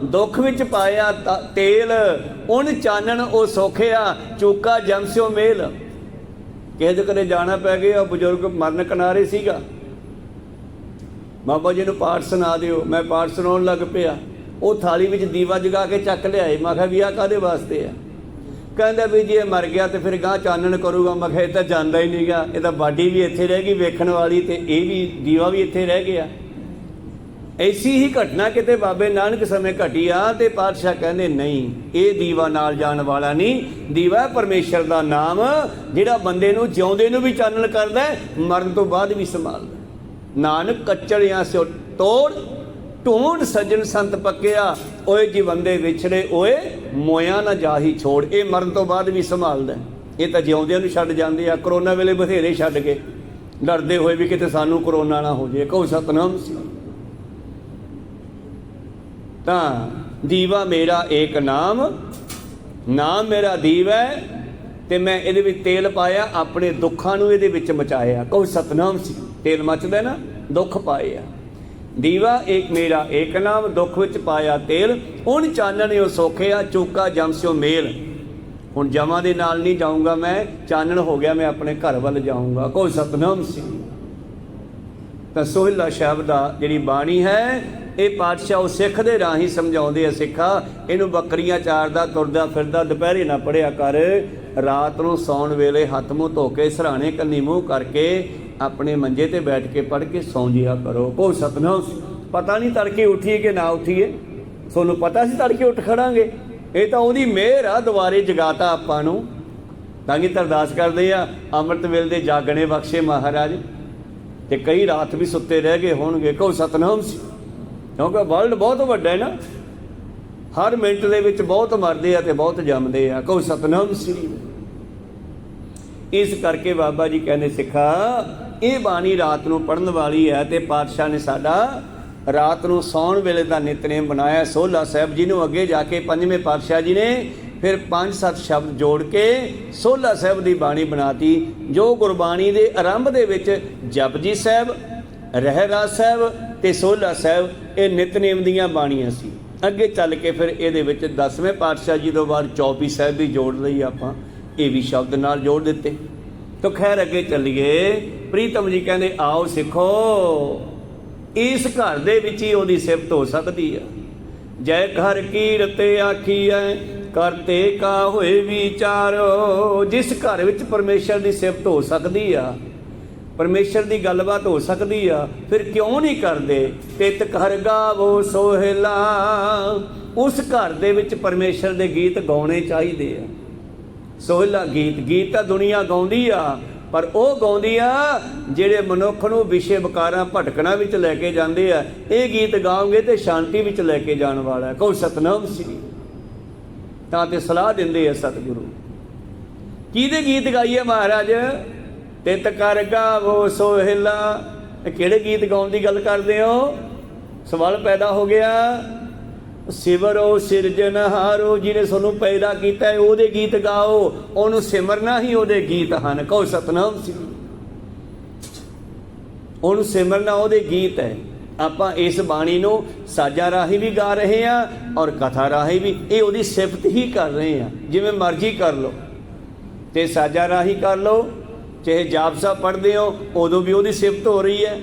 ਦੁੱਖ ਵਿੱਚ ਪਾਇਆ ਤੇਲ, ਉਨ ਚਾਨਣ ਉਹ ਸੌਖਿਆ, ਚੂਕਾ ਜਮਸਿਓ ਮੇਲ। ਕਿਸੇ ਦੇ ਘਰੇ ਜਾਣਾ ਪੈ ਗਿਆ, ਬਜ਼ੁਰਗ ਮਰਨ ਕਿਨਾਰੇ ਸੀਗਾ। ਬਾਬਾ ਜੀ ਨੂੰ ਪਾਠ ਸੁਣਾ ਦਿਓ। ਮੈਂ ਪਾਠ ਸੁਣਾਉਣ ਲੱਗ ਪਿਆ, ਉਹ ਥਾਲੀ ਵਿੱਚ ਦੀਵਾ ਜਗਾ ਕੇ ਚੱਕ ਲਿਆਏ। ਮੈਂ ਕਿਹਾ ਵੀ ਆਹ ਕਾਹਦੇ ਵਾਸਤੇ ਆ? ਕਹਿੰਦਾ ਵੀ ਜੇ ਮਰ ਗਿਆ ਤੇ ਫਿਰ ਗਾਂ ਚਾਨਣ ਕਰੂਗਾ। ਮੈਂ ਕਿਹਾ ਇਹ ਤਾਂ ਜਾਂਦਾ ਹੀ ਨਹੀਂ ਗਾ, ਇਹ ਤਾਂ ਬਾਡੀ ਵੀ ਇੱਥੇ ਰਹਿ ਗਈ ਵੇਖਣ ਵਾਲੀ, ਤੇ ਇਹ ਵੀ ਦੀਵਾ ਵੀ ਇੱਥੇ ਰਹਿ ਗਿਆ। ਐਸੀ ਹੀ ਘਟਨਾ ਕਿਤੇ ਬਾਬੇ ਨਾਨਕ ਸਮੇਂ ਘਟੀ ਆ। ਤੇ ਪਾਤਸ਼ਾਹ ਕਹਿੰਦੇ ਨਹੀਂ, ਇਹ ਦੀਵਾ ਨਾਲ ਜਾਣ ਵਾਲਾ ਨਹੀਂ, ਦੀਵਾ ਪਰਮੇਸ਼ਰ ਦਾ ਨਾਮ, ਜਿਹੜਾ ਬੰਦੇ ਨੂੰ ਜਿਉਂਦੇ ਨੂੰ ਵੀ ਚਾਨਣ ਕਰਦਾ, ਮਰਨ ਤੋਂ ਬਾਅਦ ਵੀ ਸੰਭਾਲਦਾ। ਨਾਨਕ ਕੱਚੜਿਆਂ ਸਿਓ ਤੋੜ, ਢੂੰਡ ਸੱਜਣ ਸੰਤ ਪੱਕਿਆ, ਓਏ ਜੀਵੰਦੇ ਵਿਛੜੇ, ਓਏ ਮੋਇਆ ਨਾ ਜਾਹੀ ਛੋੜ। ਇਹ ਮਰਨ ਤੋਂ ਬਾਅਦ ਵੀ ਸੰਭਾਲਦਾ। ਇਹ ਤਾਂ ਜਿਉਂਦਿਆਂ ਨੂੰ ਛੱਡ ਜਾਂਦੇ ਆ। ਕਰੋਨਾ ਵੇਲੇ ਬਥੇਰੇ ਛੱਡ ਗਏ, ਡਰਦੇ ਹੋਏ ਵੀ ਕਿਤੇ ਸਾਨੂੰ ਕਰੋਨਾ ਨਾ ਹੋ ਜਾਏ। ਕਹੋ ਸਤਨਾਮ ਸੀ। ਤਾਂ ਦੀਵਾ ਮੇਰਾ ਏਕ ਨਾਮ, ਨਾਮ ਮੇਰਾ ਦੀਵਾ ਹੈ, ਤੇ ਮੈਂ ਇਹਦੇ ਵਿੱਚ ਤੇਲ ਪਾਇਆ, ਆਪਣੇ ਦੁੱਖਾਂ ਨੂੰ ਇਹਦੇ ਵਿੱਚ ਮਚਾਇਆ। ਕਹੋ ਸਤਨਾਮ ਸੀ। ਤੇਲ ਮਚਦਾ ਨਾ, ਦੁੱਖ ਪਾਏ ਆ। ਦੀਵਾ ਏਕ ਮੇਰਾ ਏਕ ਨਾਮ, ਦੁੱਖ ਵਿੱਚ ਪਾਇਆ ਤੇਲ, ਹੁਣ ਚਾਨਣ ਉਹ ਸੌਖਿਆ, ਚੂਕਾ ਜਮਸਿਓ ਮੇਲ। ਹੁਣ ਜਮਾਂ ਦੇ ਨਾਲ ਨਹੀਂ ਜਾਊਂਗਾ ਮੈਂ, ਚਾਨਣ ਹੋ ਗਿਆ, ਮੈਂ ਆਪਣੇ ਘਰ ਵੱਲ ਜਾਊਂਗਾ। ਕਹੋ ਸਤਨਾਮ ਸੀ। ਤਾਂ ਸੋਹਿਲਾ ਸ਼ਬਦ ਦਾ ਜਿਹੜੀ ਬਾਣੀ ਹੈ, ਇਹ ਪਾਤਸ਼ਾਹ ਉਹ ਸਿੱਖ ਦੇ ਰਾਹੀਂ ਸਮਝਾਉਂਦੇ ਆ, ਸਿੱਖਾ ਇਹਨੂੰ ਬੱਕਰੀਆਂ ਚਾਰਦਾ ਤੁਰਦਾ ਫਿਰਦਾ ਦੁਪਹਿਰੇ ਨਾ ਪੜ੍ਹਿਆ ਕਰ। ਰਾਤ ਨੂੰ ਸੌਣ ਵੇਲੇ ਹੱਥ ਮੂੰਹ ਧੋ ਕੇ, ਸਿਰਹਾਣੇ ਕੰਨੀ ਮੂੰਹ ਕਰਕੇ ਆਪਣੇ ਮੰਜੇ ਤੇ ਬੈਠ ਕੇ ਪੜ੍ਹ ਕੇ ਸੌਂ ਜਿਆ ਕਰੋ। ਕੋ ਸਤਨਾਮ। ਪਤਾ ਨਹੀਂ ਤੜਕੇ ਉੱਠੀਏ ਕਿ ਨਾ ਉੱਠੀਏ, ਤੁਹਾਨੂੰ ਪਤਾ ਸੀ ਤੜਕੇ ਉੱਠ ਖੜਾਂਗੇ, ਇਹ ਤਾਂ ਉਹਦੀ ਮਿਹਰ ਆ, ਦੁਬਾਰੇ ਜਗਾਤਾ ਆਪਾਂ ਨੂੰ। ਤਾਂ ਕਿ ਅਰਦਾਸ ਕਰਦੇ ਆ, ਅੰਮ੍ਰਿਤ ਵੇਲੇ ਦੇ ਜਾਗਣੇ ਬਖਸ਼ੇ ਮਹਾਰਾਜ, ਤੇ ਕਈ ਰਾਤ ਵੀ ਸੁੱਤੇ ਰਹਿ ਗਏ ਹੋਣਗੇ। ਕਹੋ ਸਤਨਾਮ ਸੀ, ਕਿਉਂਕਿ ਵਰਲਡ ਬਹੁਤ ਵੱਡਾ ਹੈ ਨਾ, ਹਰ ਮਿੰਟ ਦੇ ਵਿੱਚ ਬਹੁਤ ਮਰਦੇ ਆ ਤੇ ਬਹੁਤ ਜੰਮਦੇ ਆ। ਕਹੋ ਸਤਨਾਮ ਸ੍ਰੀ। ਇਸ ਕਰਕੇ ਬਾਬਾ ਜੀ ਕਹਿੰਦੇ ਸਿੱਖਾ, ਇਹ ਬਾਣੀ ਰਾਤ ਨੂੰ ਪੜ੍ਹਨ ਵਾਲੀ ਹੈ, ਤੇ ਪਾਤਸ਼ਾਹ ਨੇ ਸਾਡਾ ਰਾਤ ਨੂੰ ਸੌਣ ਵੇਲੇ ਦਾ ਨਿਤਨੇਮ ਬਣਾਇਆ। ਸੋਹਲਾ ਸਾਹਿਬ ਜੀ ਨੂੰ ਅੱਗੇ ਜਾ ਕੇ ਪੰਜਵੇਂ ਪਾਤਸ਼ਾਹ ਜੀ ਨੇ ਫਿਰ 5-7 ਸ਼ਬਦ ਜੋੜ ਕੇ ਸੋਹਲਾ ਸਾਹਿਬ ਦੀ ਬਾਣੀ ਬਣਾਤੀ, ਜੋ ਗੁਰਬਾਣੀ ਦੇ ਆਰੰਭ ਦੇ ਵਿੱਚ ਜਪਜੀ ਸਾਹਿਬ, ਰਹਿਰਾਸ ਸਾਹਿਬ ਤੇ ਸੋਹਲਾ ਸਾਹਿਬ ਇਹ ਨਿਤਨੇਮ ਦੀਆਂ ਬਾਣੀਆਂ ਸੀ। ਅੱਗੇ ਚੱਲ ਕੇ ਫਿਰ ਇਹਦੇ ਵਿੱਚ 10ਵੇਂ ਪਾਤਸ਼ਾਹ ਜੀ ਤੋਂ ਬਾਅਦ ਚੌਪਈ ਸਾਹਿਬ ਵੀ ਜੋੜ ਲਈ ਆਪਾਂ, ਇਹ ਵੀ ਸ਼ਬਦ ਨਾਲ ਜੋੜ ਦਿੱਤੇ। ਤਾਂ ਖੈਰ ਅੱਗੇ ਚੱਲੀਏ। ਪ੍ਰੀਤਮ ਜੀ ਕਹਿੰਦੇ ਆਓ ਸਿੱਖੋ, ਇਸ ਘਰ ਦੇ ਵਿੱਚ ਹੀ ਉਹਦੀ ਸਿਫਤ ਹੋ ਸਕਦੀ ਆ। ਜੈ ਘਰ ਕੀਰਤ ਆਖੀਐ ਕਰਤੇ ਕਾ ਹੋਏ ਵਿਚਾਰੋ। ਜਿਸ ਘਰ ਵਿੱਚ ਪਰਮੇਸ਼ਰ ਦੀ ਸਿਫਤ ਹੋ ਸਕਦੀ ਆ, ਪਰਮੇਸ਼ਰ ਦੀ ਗੱਲਬਾਤ ਹੋ ਸਕਦੀ ਆ, ਫਿਰ ਕਿਉਂ ਨਹੀਂ ਕਰਦੇ। ਤਿਤ ਘਰ ਗਾਵੋ ਸੋਹਿਲਾ, ਉਸ ਘਰ ਦੇ ਵਿੱਚ ਪਰਮੇਸ਼ਰ ਦੇ ਗੀਤ ਗਾਉਣੇ ਚਾਹੀਦੇ ਆ। ਸੋਹਿਲਾ ਗੀਤ ਤਾਂ ਦੁਨੀਆ ਗਾਉਂਦੀ ਆ, ਪਰ ਉਹ ਗਾਉਂਦੀ ਆ ਜਿਹੜੇ ਮਨੁੱਖ ਨੂੰ ਵਿਸ਼ੇ ਵਿਕਾਰਾਂ ਭਟਕਣਾ ਵਿੱਚ ਲੈ ਕੇ ਜਾਂਦੇ ਆ। ਇਹ ਗੀਤ ਗਾਓਗੇ ਤੇ ਸ਼ਾਂਤੀ ਵਿੱਚ ਲੈ ਕੇ ਜਾਣ ਵਾਲਾ ਹੈ। ਕਹੋ ਸਤਨਾਮ ਸ੍ਰੀ। ਤਾਂ ਤੇ ਸਲਾਹ ਦਿੰਦੇ ਆ ਸਤਿਗੁਰੂ, ਕਿਹਦੇ ਗੀਤ ਗਾਈਏ ਮਹਾਰਾਜ। ਤਿਤ ਕਰ ਗਾਵੋ ਸੋਹਿਲਾ, ਕਿਹੜੇ ਗੀਤ ਗਾਉਣ ਦੀ ਗੱਲ ਕਰਦੇ ਹੋ। ਸਵਾਲ ਪੈਦਾ ਹੋ ਗਿਆ। ਸਿਮਰੋ ਸਿਰਜਣਹਾਰੋ, ਜਿਹਨੇ ਤੁਹਾਨੂੰ ਪੈਦਾ ਕੀਤਾ ਹੈ ਉਹਦੇ ਗੀਤ ਗਾਓ, ਉਹਨੂੰ ਸਿਮਰਨਾ ਹੀ ਉਹਦੇ ਗੀਤ ਹਨ। ਕਹੋ ਸਤਨਾਮ ਸ੍ਰੀ। ਉਹਨੂੰ ਸਿਮਰਨਾ ਉਹਦੇ ਗੀਤ ਹੈ। ਆਪਾਂ ਇਸ ਬਾਣੀ ਨੂੰ ਸਾਜ਼ਾਂ ਰਾਹੀਂ ਵੀ ਗਾ ਰਹੇ ਹਾਂ ਔਰ ਕਥਾ ਰਾਹੀਂ ਵੀ, ਇਹ ਉਹਦੀ ਸਿਫਤ ਹੀ ਕਰ ਰਹੇ ਹਾਂ। ਜਿਵੇਂ ਮਰਜ਼ੀ ਕਰ ਲਓ, ਤੇ ਸਾਜ਼ਾਂ ਰਾਹੀਂ ਕਰ ਲਓ, ਚਾਹੇ ਜਾਪ ਸਾਹਿਬ ਪੜ੍ਹਦੇ ਹੋ ਉਦੋਂ ਵੀ ਉਹਦੀ ਸਿਫਤ ਹੋ ਰਹੀ ਹੈ,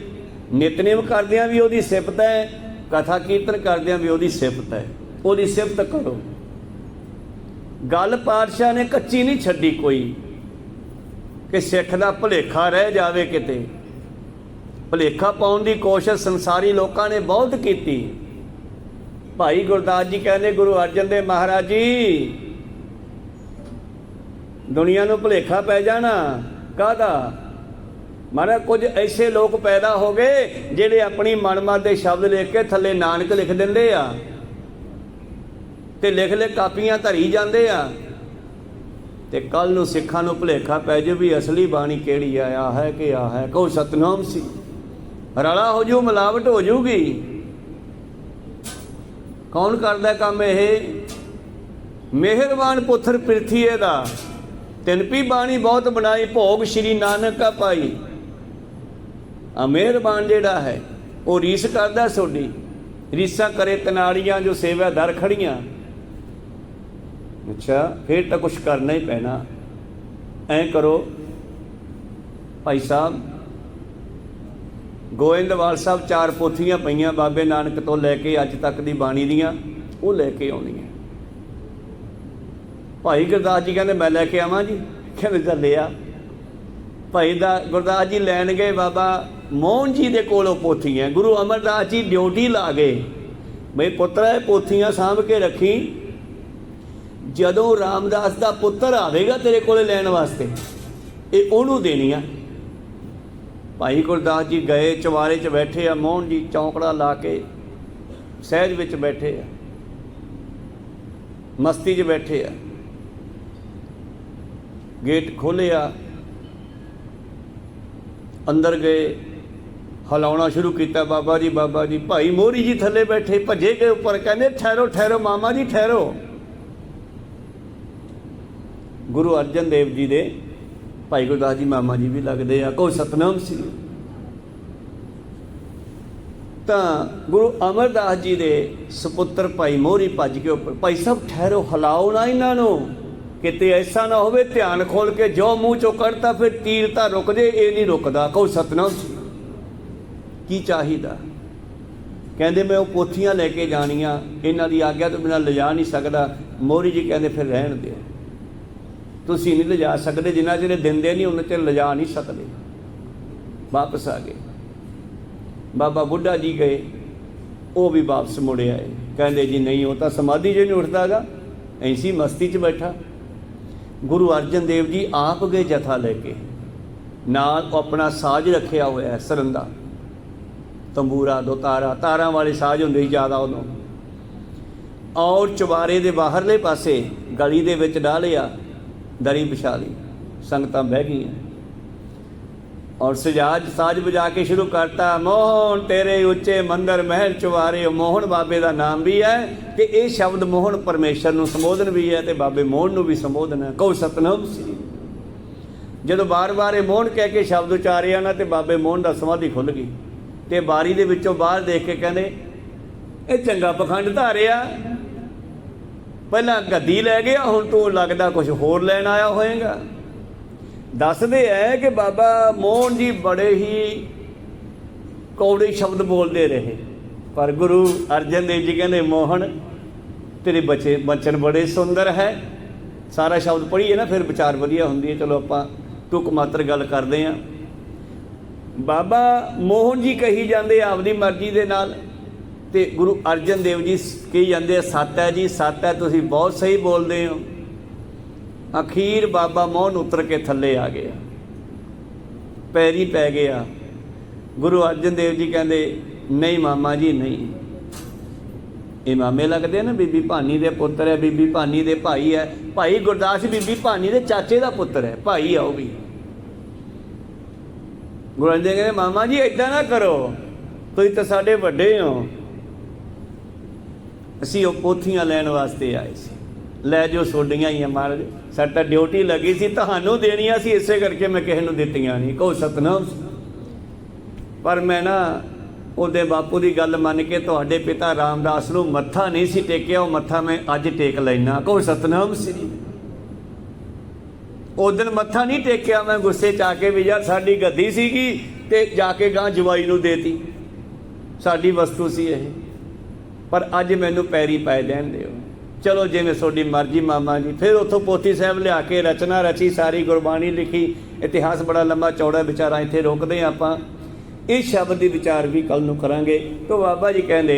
ਨਿਤਨੇਮ ਕਰਦਿਆਂ ਵੀ ਉਹਦੀ ਸਿਫਤ ਹੈ, ਕਥਾ ਕੀਰਤਨ ਕਰਦਿਆਂ ਵੀ ਉਹਦੀ ਸਿਫਤ ਹੈ। ਉਹਦੀ ਸਿਫਤ ਕਰੋ। ਗੱਲ ਪਾਤਸ਼ਾਹ ਨੇ ਕੱਚੀ ਨਹੀਂ ਛੱਡੀ ਕੋਈ, ਕਿ ਸਿੱਖ ਦਾ ਭੁਲੇਖਾ ਰਹਿ ਜਾਵੇ ਕਿਤੇ। ਭੁਲੇਖਾ ਪਾਉਣ ਦੀ ਕੋਸ਼ਿਸ਼ ਸੰਸਾਰੀ ਲੋਕਾਂ ਨੇ ਬਹੁਤ ਕੀਤੀ। ਭਾਈ ਗੁਰਦਾਸ ਜੀ ਕਹਿੰਦੇ ਗੁਰੂ ਅਰਜਨ ਦੇਵ ਮਹਾਰਾਜ ਜੀ, ਦੁਨੀਆ ਨੂੰ ਭੁਲੇਖਾ ਪੈ ਜਾਣਾ ਕਾਹਦਾ। ਮਹਾਰਾਜ ਕੁਝ ਐਸੇ ਲੋਕ ਪੈਦਾ ਹੋ ਗਏ ਜਿਹੜੇ ਆਪਣੀ ਮਨਮਤ ਦੇ ਸ਼ਬਦ ਲਿਖ ਕੇ ਥੱਲੇ ਨਾਨਕ ਲਿਖ ਦਿੰਦੇ ਆ, ਤੇ ਲਿਖ ਕਾਪੀਆਂ ਧਰੀ ਜਾਂਦੇ ਆ, ਤੇ ਕੱਲ ਨੂੰ ਸਿੱਖਾਂ ਨੂੰ ਭੁਲੇਖਾ ਪੈ ਜਾਊ ਵੀ ਅਸਲੀ ਬਾਣੀ ਕਿਹੜੀ ਆ, ਆ ਹੈ ਕਿ ਆ ਹੈ। ਕਹੋ ਸਤਨਾਮ ਸੀ। ਰਲਾ ਹੋ ਜੂ, ਮਿਲਾਵਟ ਹੋ ਜੂਗੀ। ਕੌਣ ਕਰਦਾ ਕੰਮ ਇਹ। ਮਿਹਰਬਾਨ ਪੁੱਤਰ ਪ੍ਰਿਥੀਏ ਦਾ, ਤਿਨ ਪੀ ਬਾਣੀ ਬਹੁਤ ਬਣਾਈ, ਭੋਗ ਸ਼੍ਰੀ ਨਾਨਕ ਕਾ ਪਾਈ। ਆ ਮਿਹਰਬਾਨ ਜਿਹੜਾ ਹੈ ਉਹ ਰੀਸ ਕਰਦਾ ਤੁਹਾਡੀ। ਰੀਸਾਂ ਕਰੇ ਤਨਾੜੀਆਂ ਜੋ ਸੇਵਾ ਦਰ ਖੜੀਆਂ। ਅੱਛਾ, ਫਿਰ ਤਾਂ ਕੁਛ ਕਰਨਾ ਹੀ ਪੈਣਾ। ਐਂ ਕਰੋ ਭਾਈ ਸਾਹਿਬ, ਗੋਇੰਦਵਾਲ ਸਾਹਿਬ 4 ਪੋਥੀਆਂ ਪਈਆਂ ਬਾਬੇ ਨਾਨਕ ਤੋਂ ਲੈ ਕੇ ਅੱਜ ਤੱਕ ਦੀ ਬਾਣੀ ਦੀਆਂ, ਉਹ ਲੈ ਕੇ ਆਉਣੀਆਂ। ਭਾਈ ਗੁਰਦਾਸ ਜੀ ਕਹਿੰਦੇ ਮੈਂ ਲੈ ਕੇ ਆਵਾਂ ਜੀ। ਕਹਿੰਦੇ ਚੱਲੇ ਆ। ਭਾਈ ਗੁਰਦਾਸ ਜੀ ਲੈਣ ਗਏ ਬਾਬਾ ਮੋਹਨ ਜੀ ਦੇ ਕੋਲੋਂ ਪੋਥੀਆਂ। ਗੁਰੂ ਅਮਰਦਾਸ ਜੀ ਡਿਊਟੀ ਲਾ ਗਏ, ਬਈ ਪੁੱਤਰਾ ਇਹ ਪੋਥੀਆਂ ਸਾਂਭ ਕੇ ਰੱਖੀ, ਜਦੋਂ ਰਾਮਦਾਸ ਦਾ ਪੁੱਤਰ ਆਵੇਗਾ ਤੇਰੇ ਕੋਲੇ ਲੈਣ ਵਾਸਤੇ, ਇਹ ਉਹਨੂੰ ਦੇਣੀਆਂ। ਭਾਈ ਗੁਰਦਾਸ ਜੀ ਗਏ, ਚਵਾਰੇ 'ਚ ਬੈਠੇ ਆ, ਮੋਹਨ ਜੀ ਚੌਂਕੜਾ ਲਾ ਕੇ ਸਹਿਜ ਵਿੱਚ ਬੈਠੇ ਆ, ਮਸਤੀ 'ਚ ਬੈਠੇ ਆ। ਗੇਟ ਖੋਲ੍ਹਿਆ, ਅੰਦਰ ਗਏ, ਹਿਲਾਉਣਾ ਸ਼ੁਰੂ ਕੀਤਾ। ਬਾਬਾ ਜੀ ਬਾਬਾ ਜੀ। ਭਾਈ ਮੋਹਰੀ ਜੀ ਥੱਲੇ ਬੈਠੇ, ਭੱਜੇ ਗਏ ਉੱਪਰ, ਕਹਿੰਦੇ ਠਹਿਰੋ ਠਹਿਰੋ ਮਾਮਾ ਜੀ ਠਹਿਰੋ। ਗੁਰੂ ਅਰਜਨ ਦੇਵ ਜੀ ਦੇ ਭਾਈ ਗੁਰਦਾਸ ਜੀ ਮਾਮਾ ਜੀ ਵੀ ਲੱਗਦੇ ਆ। ਕਹੋ ਸਤਨਾਮ ਸ੍ਰੀ। ਤਾਂ ਗੁਰੂ ਅਮਰਦਾਸ ਜੀ ਦੇ ਸੁਪੁੱਤਰ ਭਾਈ ਮੋਹਰੀ ਭੱਜ ਕੇ ਉੱਪਰ, ਭਾਈ ਸਾਹਿਬ ਠਹਿਰੋ, ਹਿਲਾਓ ਨਾ ਇਹਨਾਂ ਨੂੰ, ਕਿਤੇ ਐਸਾ ਨਾ ਹੋਵੇ ਧਿਆਨ ਖੋਲ ਕੇ ਜੋ ਮੂੰਹ ਚੋਂ ਕੱਢਤਾ ਫਿਰ ਤੀਰ ਤਾਂ ਰੁਕ ਜੇ, ਇਹ ਨਹੀਂ ਰੁਕਦਾ। ਕਹੋ ਸਤਨਾਮ ਸ੍ਰੀ। ਕੀ ਚਾਹੀਦਾ। ਕਹਿੰਦੇ ਮੈਂ ਉਹ ਪੋਥੀਆਂ ਲੈ ਕੇ ਜਾਣੀਆਂ, ਇਹਨਾਂ ਦੀ ਆਗਿਆ ਤੋਂ ਬਿਨਾਂ ਲਿਜਾ ਨਹੀਂ ਸਕਦਾ। ਮੋਹਰੀ ਜੀ ਕਹਿੰਦੇ ਫਿਰ ਰਹਿਣ ਦਿਓ, ਤੁਸੀਂ ਨਹੀਂ ਲਿਜਾ ਸਕਦੇ, ਜਿੰਨਾ ਚਿਰ ਦਿੰਦੇ ਨਹੀਂ ਉਹਨਾਂ ਚਿਰ ਲਿਜਾ ਨਹੀਂ ਸਕਦੇ। वापस आ गए। बाबा बुढ़ा जी गए, वो भी वापस मुड़े आए, कहते जी नहीं वो तो समाधि जो नहीं उठता गा, ऐसी मस्ती च बैठा। गुरु अर्जन देव जी आप गए जथा लेके, नाल अपना साज रखिया हुआ है सरंदा, तंबूरा, दो तारा, तारा वाले साज होंगे ज़्यादा उदों, और चुबारे के बाहरले पासे गली दे विच डालिया, दरी बिछा ली, संगतां बह गई और सजाज साज बजा के शुरू करता। मोहन तेरे उच्चे मंदिर महल चुबारे, मोहन बाबे का नाम भी है कि ये शब्द मोहन परमेश्वर नूं संबोधन भी है तो बाबे मोहन नूं भी संबोधन है। कहो सतनाम श्री। जदों बार बार ये मोहन कह के शब्द उचारिया ना तो बाबे मोहन का समाधि खुल गई, तो बारी दे विचों बाहर देख के कहते ये चंगा पखंड धारिया, पहला गद्दी लै गया, हुण तू लगदा कुछ होर लैन आया होएगा। दसदे है कि बाबा मोहन जी बड़े ही कौड़े शब्द बोलते रहे, पर गुरु अर्जन देव जी कहते मोहन तेरे बच्चे बचन बड़े सुंदर है। सारा शब्द पढ़ीए ना फिर विचार वधिया हुंदी है। चलो आपां टुक मात्र गल करते हैं। बाबा मोहन जी कही जाते आपकी मर्जी के नाल, ते गुरु अर्जन देव जी कही जाते सत है जी सत है, तुसीं बहुत सही बोलते हो। अखीर बाबा मोहन उतर के थले आ गया, पैरी पै गया। गुरु अर्जन देव जी कहते नहीं मामा जी नहीं, ये मामे लगते हैं ना, बीबी भानी दे पुत्र है, बीबी भानी दे भाई है। भाई गुरदास बीबी भानी दे चाचे का पुत्र है, भाई है वह भी। गुरु अर्जन कहते मामा जी इदा ना करो, तुसीं तो साडे वड्डे हो, असीं वो पोथियां लैण वास्ते आए सी, लै जो सोडियां ही है महाराज, साडी ड्यूटी लगी सी तुहानूं देनियां सी, इसे करके मैं किसी नूं दित्तियां नहीं। कहो सतनाम। पर मैं ना ਉਹਦੇ बापू की गल मन के तुहाडे पिता रामदास नूं मत्था नहीं सी टेकिया, वो मत्था मैं अज टेक लैना। कहो सतनाम श्री। उस दिन मत्था नहीं टेकिया मैं गुस्से च आके भी यार साडी गद्दी सीगी ते जाके गां जवाई नूं देती, साडी वस्तु सी ये, पर अज मैनूं पैरी पै लैण दिओ। चलो जिवें तुहाडी मर्जी मामा जी। फिर उत्थों पोथी साहब लिया के रचना रची, सारी गुरबाणी लिखी, इतिहास बड़ा लंबा चौड़ा विचारा इत्थे रोकदे हां आपां। इस शब्द की विचार भी कल नूं करांगे। तो बाबा जी कहंदे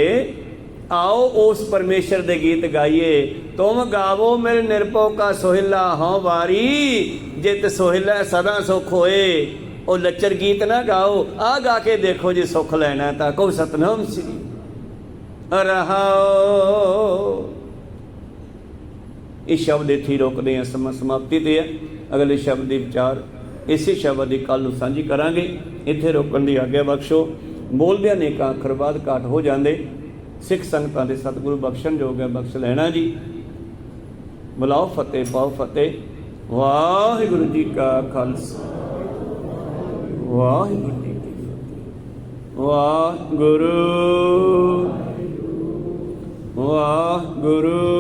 आओ उस परमेश्वर दे गीत गाइए। तुम गावो मेरे निरभौ का सोहिला हों वारी, जित सोहिला सदा सुख होए। वो लच्चर गीत ना गाओ, आ गा के देखो जी सुख लैना तां। कहो सतनाम श्री। रहाओ। इस शब्द इत्थे रोकते हैं, समाप्ति ते है। अगले शब्द के विचार इसे शब्द की कल सांझी करांगे। इत्थे रोकण की आग्या बख्शो। बोलदियां नेकां अखर बाद घाट हो जाते। सिख संगतां दे सतगुरु बख्शण योग है, बख्श लैना जी। बुलाओ फतेह पाओ फतेह। वाहिगुरू जी का खालसा, वाहिगुरू जी की फतेह। वाहिगुरू वाहिगुरू।